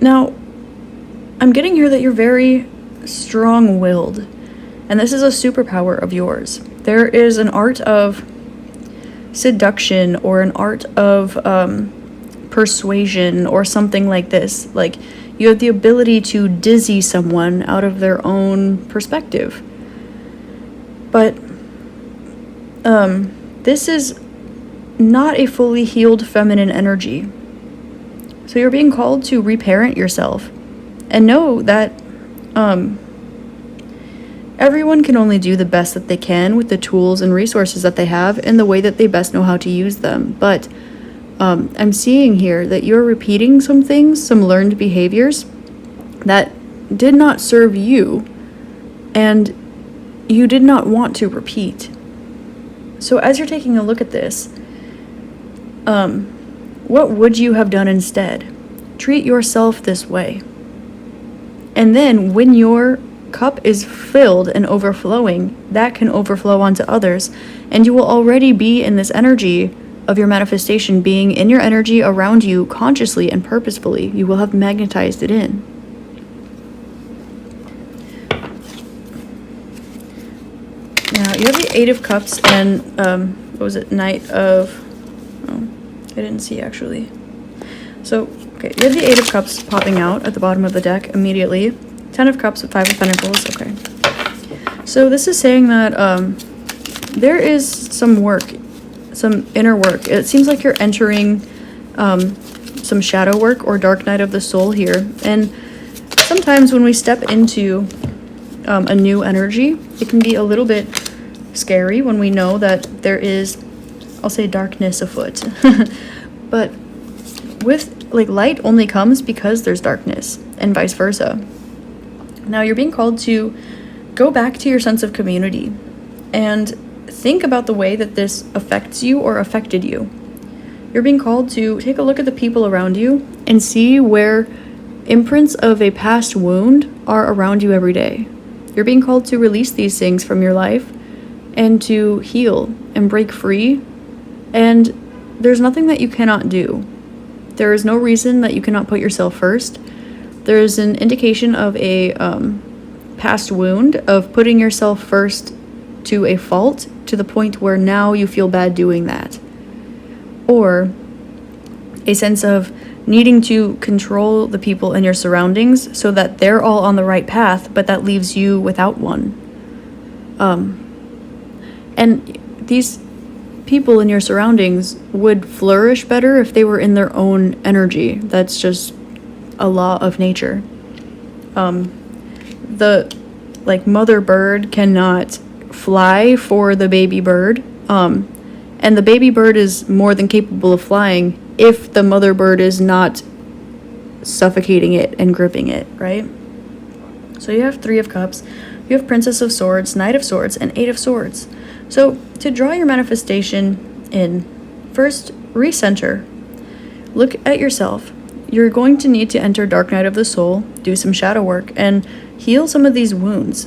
S1: Now, I'm getting here that you're very strong-willed, and this is a superpower of yours. There is an art of seduction or an art of persuasion or something like this. Like, you have the ability to dizzy someone out of their own perspective. But this is not a fully healed feminine energy. So you're being called to reparent yourself and know that everyone can only do the best that they can with the tools and resources that they have in the way that they best know how to use them. But I'm seeing here that you're repeating some things, some learned behaviors that did not serve you and you did not want to repeat. So as you're taking a look at this, what would you have done instead? Treat yourself this way. And then when your cup is filled and overflowing, that can overflow onto others, and you will already be in this energy of your manifestation, being in your energy around you consciously and purposefully. You will have magnetized it in. Now, you have the Eight of Cups and, what was it, Knight of, oh, I didn't see actually. So, okay, you have the Eight of Cups popping out at the bottom of the deck immediately. 10 of Cups with 5 of Pentacles, okay. So this is saying that there is some work, some inner work. It seems like you're entering some shadow work or dark night of the soul here. And sometimes when we step into a new energy. It can be a little bit scary when we know that there is, I'll say, darkness afoot. But with light only comes because there's darkness, and vice versa. Now you're being called to go back to your sense of community and think about the way that this affects you or affected you. You're being called to take a look at the people around you and see where imprints of a past wound are around you every day. You're being called to release these things from your life and to heal and break free. And there's nothing that you cannot do. There is no reason that you cannot put yourself first. There is an indication of a past wound of putting yourself first to a fault to the point where now you feel bad doing that. Or a sense of needing to control the people in your surroundings so that they're all on the right path, but that leaves you without one. And these people in your surroundings would flourish better if they were in their own energy. That's just a law of nature. The mother bird cannot fly for the baby bird, and the baby bird is more than capable of flying if the mother bird is not suffocating it and gripping it, right? So you have 3 of Cups, you have Princess of Swords, Knight of Swords, and 8 of Swords. So to draw your manifestation in, first, recenter. Look at yourself. You're going to need to enter Dark Night of the Soul, do some shadow work, and heal some of these wounds.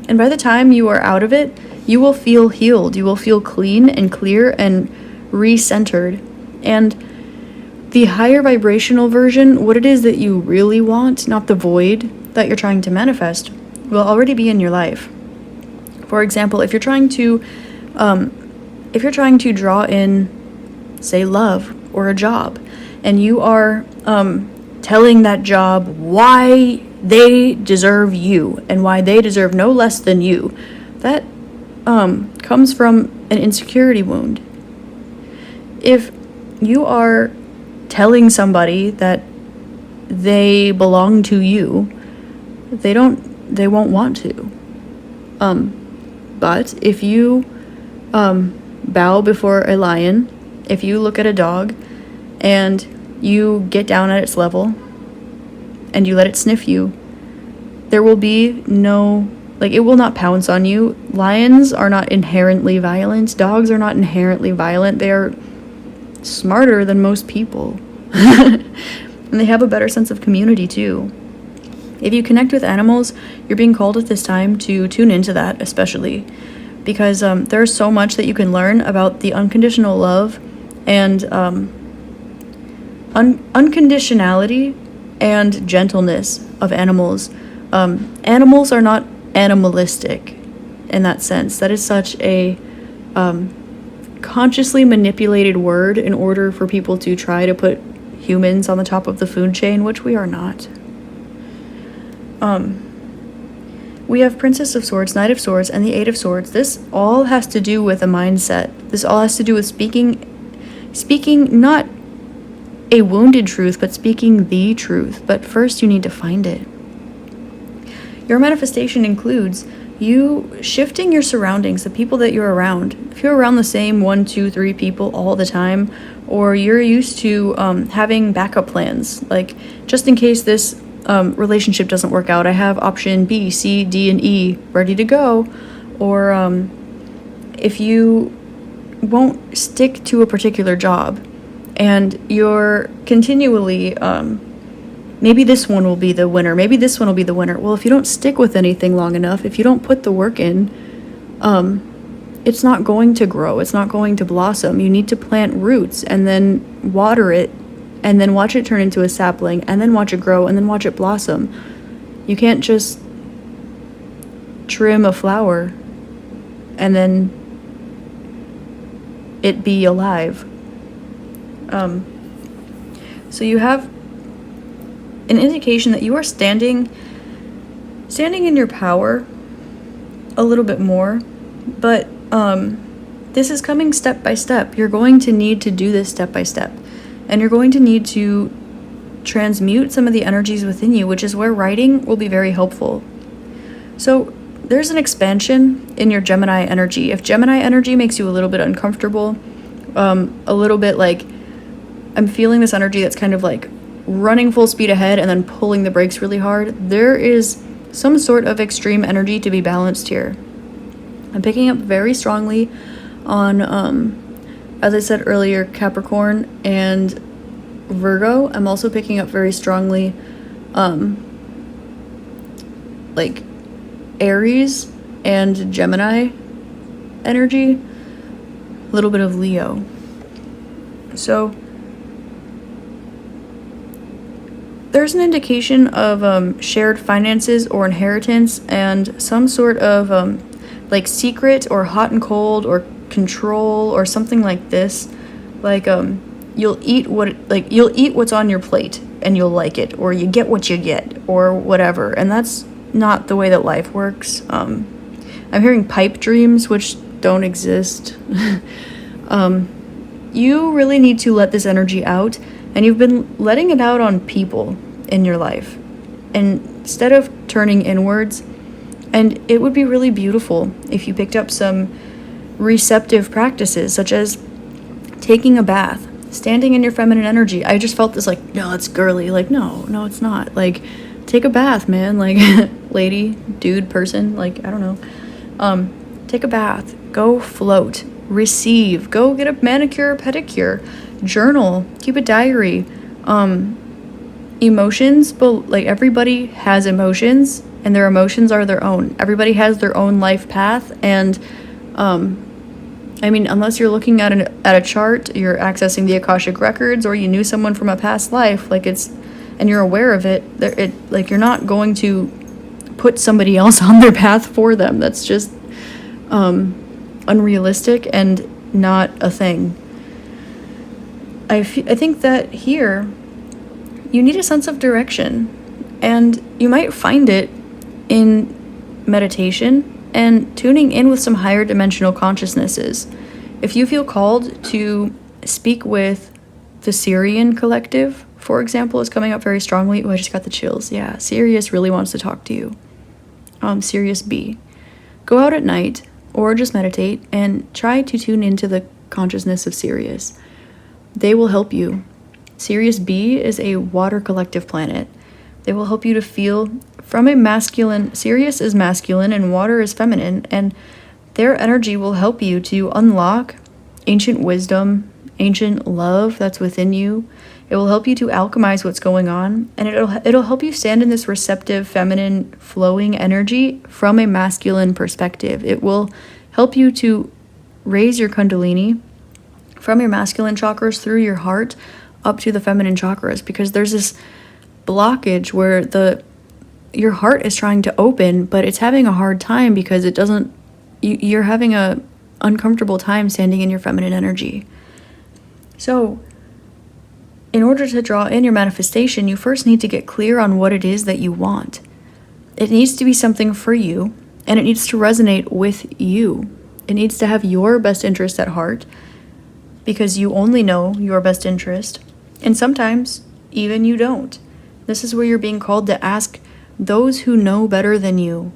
S1: And by the time you are out of it, you will feel healed. You will feel clean and clear and recentered. And the higher vibrational version, what it is that you really want, not the void that you're trying to manifest, will already be in your life. For example, if you're trying to draw in, say, love or a job, and you are telling that job why they deserve you and why they deserve no less than you, that comes from an insecurity wound. If you are telling somebody that they belong to you, they won't want to. But if you bow before a lion, if you look at a dog and you get down at its level and you let it sniff you, there will be no, it will not pounce on you. Lions are not inherently violent. Dogs are not inherently violent. They are smarter than most people. And they have a better sense of community too. If you connect with animals, you're being called at this time to tune into that, especially because there's so much that you can learn about the unconditional love and unconditionality and gentleness of animals. Animals are not animalistic in that sense. That is such a consciously manipulated word in order for people to try to put humans on the top of the food chain, which we are not. We have Princess of Swords, Knight of Swords, and the 8 of Swords. This all has to do with a mindset. This all has to do with speaking not a wounded truth, but speaking the truth. But first you need to find it. Your manifestation includes you shifting your surroundings, the people that you're around. If you're around the same 1, 2, 3 people all the time, or you're used to having backup plans, like just in case this relationship doesn't work out, I have option B, C, D, and E ready to go. Or if you won't stick to a particular job and you're continually maybe this one will be the winner, maybe this one will be the winner. Well, if you don't stick with anything long enough, if you don't put the work in, it's not going to grow, it's not going to blossom. You need to plant roots and then water it and then watch it turn into a sapling and then watch it grow and then watch it blossom. You can't just trim a flower and then it be alive. So you have an indication that you are standing in your power a little bit more, but this is coming step by step. You're going to need to do this step by step, and you're going to need to transmute some of the energies within you, which is where writing will be very helpful. So there's an expansion in your Gemini energy. If Gemini energy makes you a little bit uncomfortable, a little bit like, I'm feeling this energy that's kind of like running full speed ahead and then pulling the brakes really hard, there is some sort of extreme energy to be balanced here. I'm picking up very strongly on, as I said earlier, Capricorn and Virgo. I'm also picking up very strongly, like Aries and Gemini energy, a little bit of Leo. So there's an indication of shared finances or inheritance and some sort of like secret or hot and cold or control or something like this. Like you'll eat what's on your plate and you'll like it, or you get what you get, or whatever. And that's not the way that life works. I'm hearing pipe dreams, which don't exist. You really need to let this energy out, and you've been letting it out on people in your life instead of turning inwards. And it would be really beautiful if you picked up some receptive practices, such as taking a bath, standing in your feminine energy. I just felt this like, no, it's girly. Like, no, it's not. Like, take a bath, man. Like, lady, dude, person, like, I don't know. Take a bath, go float, receive, go get a manicure, pedicure, journal, keep a diary. Emotions, but like everybody has emotions, and their emotions are their own. Everybody has their own life path, and I mean, unless you're looking at a chart, you're accessing the Akashic records, or you knew someone from a past life, like and you're aware of it. Like, you're not going to put somebody else on their path for them. That's just unrealistic and not a thing. I think that here you need a sense of direction, and you might find it in meditation and tuning in with some higher dimensional consciousnesses. If you feel called to speak with the Syrian collective, for example, is coming up very strongly. Oh, I just got the chills. Yeah, Sirius really wants to talk to you. Sirius B. Go out at night or just meditate and try to tune into the consciousness of Sirius. They will help you. Sirius B is a water collective planet. They will help you to feel from a masculine. Sirius is masculine and water is feminine, and their energy will help you to unlock ancient wisdom, ancient love that's within you. It will help you to alchemize what's going on, and it'll help you stand in this receptive, feminine, flowing energy from a masculine perspective. It will help you to raise your kundalini from your masculine chakras through your heart up to the feminine chakras, because there's this blockage where your heart is trying to open, but it's having a hard time because it doesn't. You're having a uncomfortable time standing in your feminine energy. So, in order to draw in your manifestation, you first need to get clear on what it is that you want. It needs to be something for you, and it needs to resonate with you. It needs to have your best interest at heart, because you only know your best interest, and sometimes even you don't. This is where you're being called to ask those who know better than you,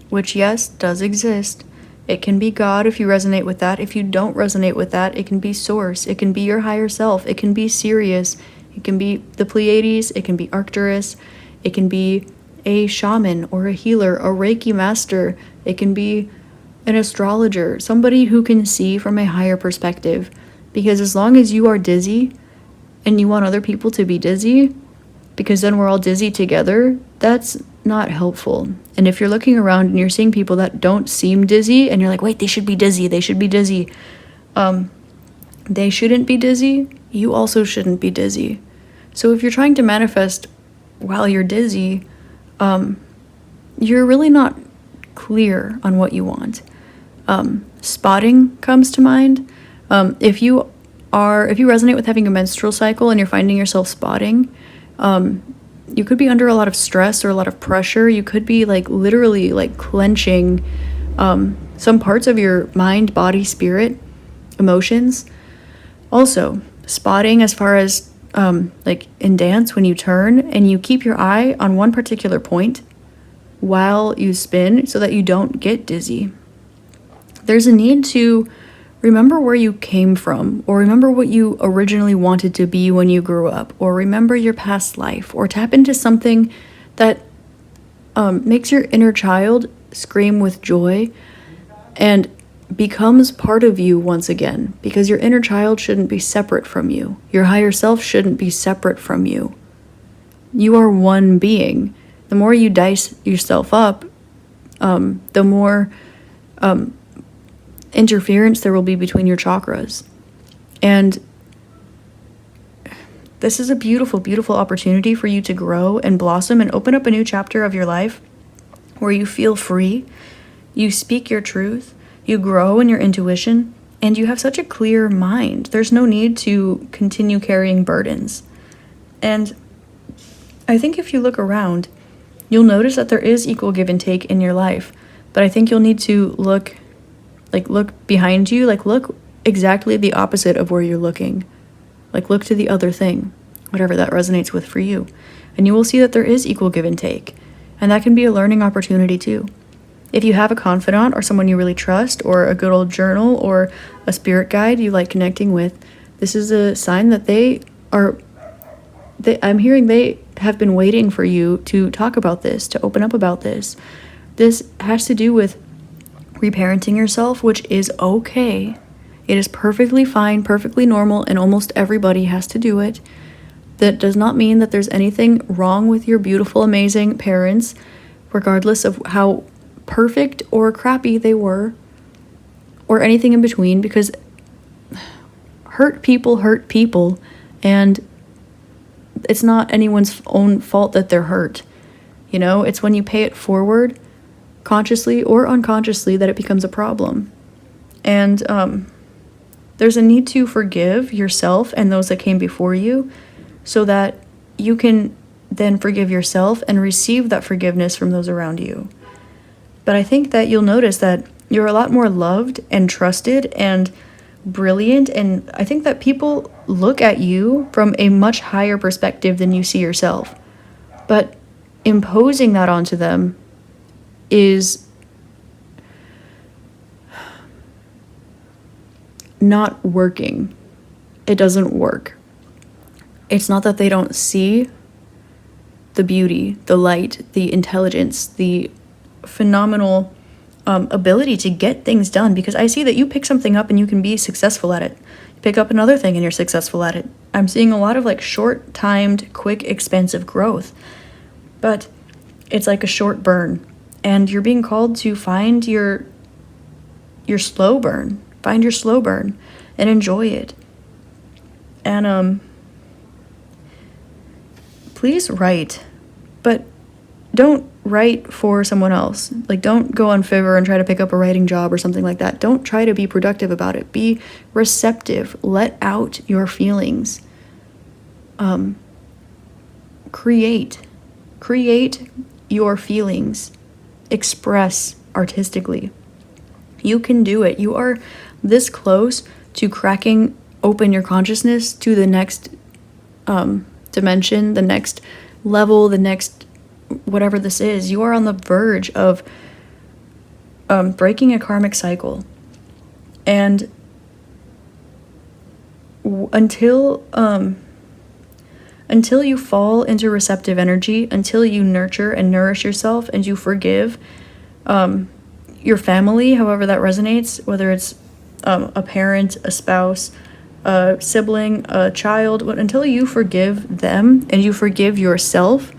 S1: which, yes, does exist. It can be God if you resonate with that. If you don't resonate with that, it can be Source. It can be your higher self. It can be Sirius. It can be the Pleiades. It can be Arcturus. It can be a shaman or a healer, a Reiki master. It can be an astrologer, somebody who can see from a higher perspective. Because as long as you are dizzy and you want other people to be dizzy, because then we're all dizzy together, that's not helpful. And if you're looking around and you're seeing people that don't seem dizzy, and you're like, wait, they should be dizzy, they shouldn't be dizzy, you also shouldn't be dizzy. So if you're trying to manifest while you're dizzy, you're really not clear on what you want. Spotting comes to mind. If you resonate with having a menstrual cycle and you're finding yourself spotting, you could be under a lot of stress or a lot of pressure. You could be like literally like clenching some parts of your mind, body, spirit, emotions. Also, spotting as far as like in dance, when you turn and you keep your eye on one particular point, while you spin so that you don't get dizzy. There's a need to remember where you came from, or remember what you originally wanted to be when you grew up, or remember your past life, or tap into something that makes your inner child scream with joy and becomes part of you once again, because your inner child shouldn't be separate from you. Your higher self shouldn't be separate from you. You are one being. The more you dice yourself up, the more interference there will be between your chakras. And this is a beautiful, beautiful opportunity for you to grow and blossom and open up a new chapter of your life where you feel free, you speak your truth, you grow in your intuition, and you have such a clear mind. There's no need to continue carrying burdens. And I think if you look around, you'll notice that there is equal give and take in your life. But I think you'll need to look behind you, look exactly the opposite of where you're looking. Look to the other thing, whatever that resonates with for you. And you will see that there is equal give and take. And that can be a learning opportunity too. If you have a confidant or someone you really trust, or a good old journal, or a spirit guide you like connecting with, this is a sign that I'm hearing they have been waiting for you to talk about this, to open up about this. This has to do with reparenting yourself, which is okay. It is perfectly fine, perfectly normal, and almost everybody has to do it. That does not mean that there's anything wrong with your beautiful, amazing parents, regardless of how perfect or crappy they were, or anything in between, because hurt people, and it's not anyone's own fault that they're hurt. It's when you pay it forward, consciously or unconsciously, that it becomes a problem. And there's a need to forgive yourself and those that came before you, so that you can then forgive yourself and receive that forgiveness from those around you. But I think that you'll notice that you're a lot more loved and trusted and brilliant, and I think that people look at you from a much higher perspective than you see yourself. But imposing that onto them is not working. It doesn't work. It's not that they don't see the beauty, the light, the intelligence, the phenomenal ability to get things done, because I see that you pick something up and you can be successful at it. You pick up another thing and you're successful at it. I'm seeing a lot of short-timed, quick, expensive growth, but it's like a short burn, and you're being called to find your slow burn. Find your slow burn and enjoy it. And please write, but don't write for someone else. Don't go on Fiverr and try to pick up a writing job or something like that. Don't try to be productive about it. Be receptive. Let out your feelings. Create your feelings. Express artistically. You can do it. You are this close to cracking open your consciousness to the next dimension, the next level, the next whatever this is. You are on the verge of breaking a karmic cycle. And until you fall into receptive energy, until you nurture and nourish yourself and you forgive your family, however that resonates, whether it's a parent, a spouse, a sibling, a child, until you forgive them and you forgive yourself,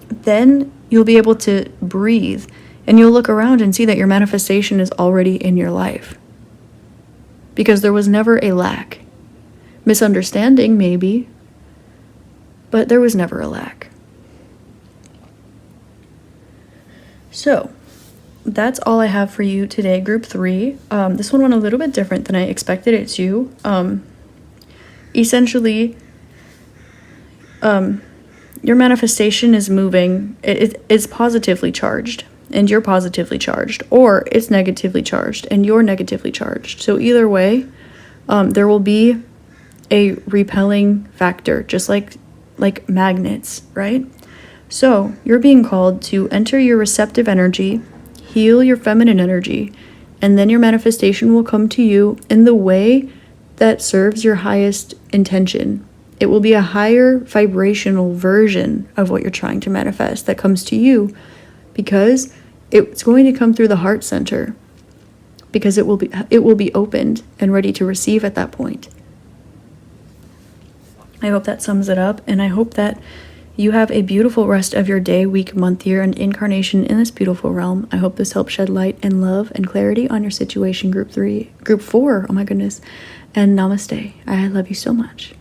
S1: then you'll be able to breathe, and you'll look around and see that your manifestation is already in your life. Because there was never a lack. Misunderstanding, maybe, but there was never a lack. So, that's all I have for you today, Group 3. This one went a little bit different than I expected it to. Essentially, your manifestation is moving. It's positively charged, and you're positively charged, or it's negatively charged, and you're negatively charged. So either way, there will be a repelling factor, just like magnets, right? So you're being called to enter your receptive energy, heal your feminine energy, and then your manifestation will come to you in the way that serves your highest intention. It will be a higher vibrational version of what you're trying to manifest that comes to you, because it's going to come through the heart center, because it will be opened and ready to receive at that point. I hope that sums it up, and I hope that you have a beautiful rest of your day, week, month, year, and incarnation in this beautiful realm. I hope this helps shed light and love and clarity on your situation, group 4, oh my goodness, and namaste. I love you so much.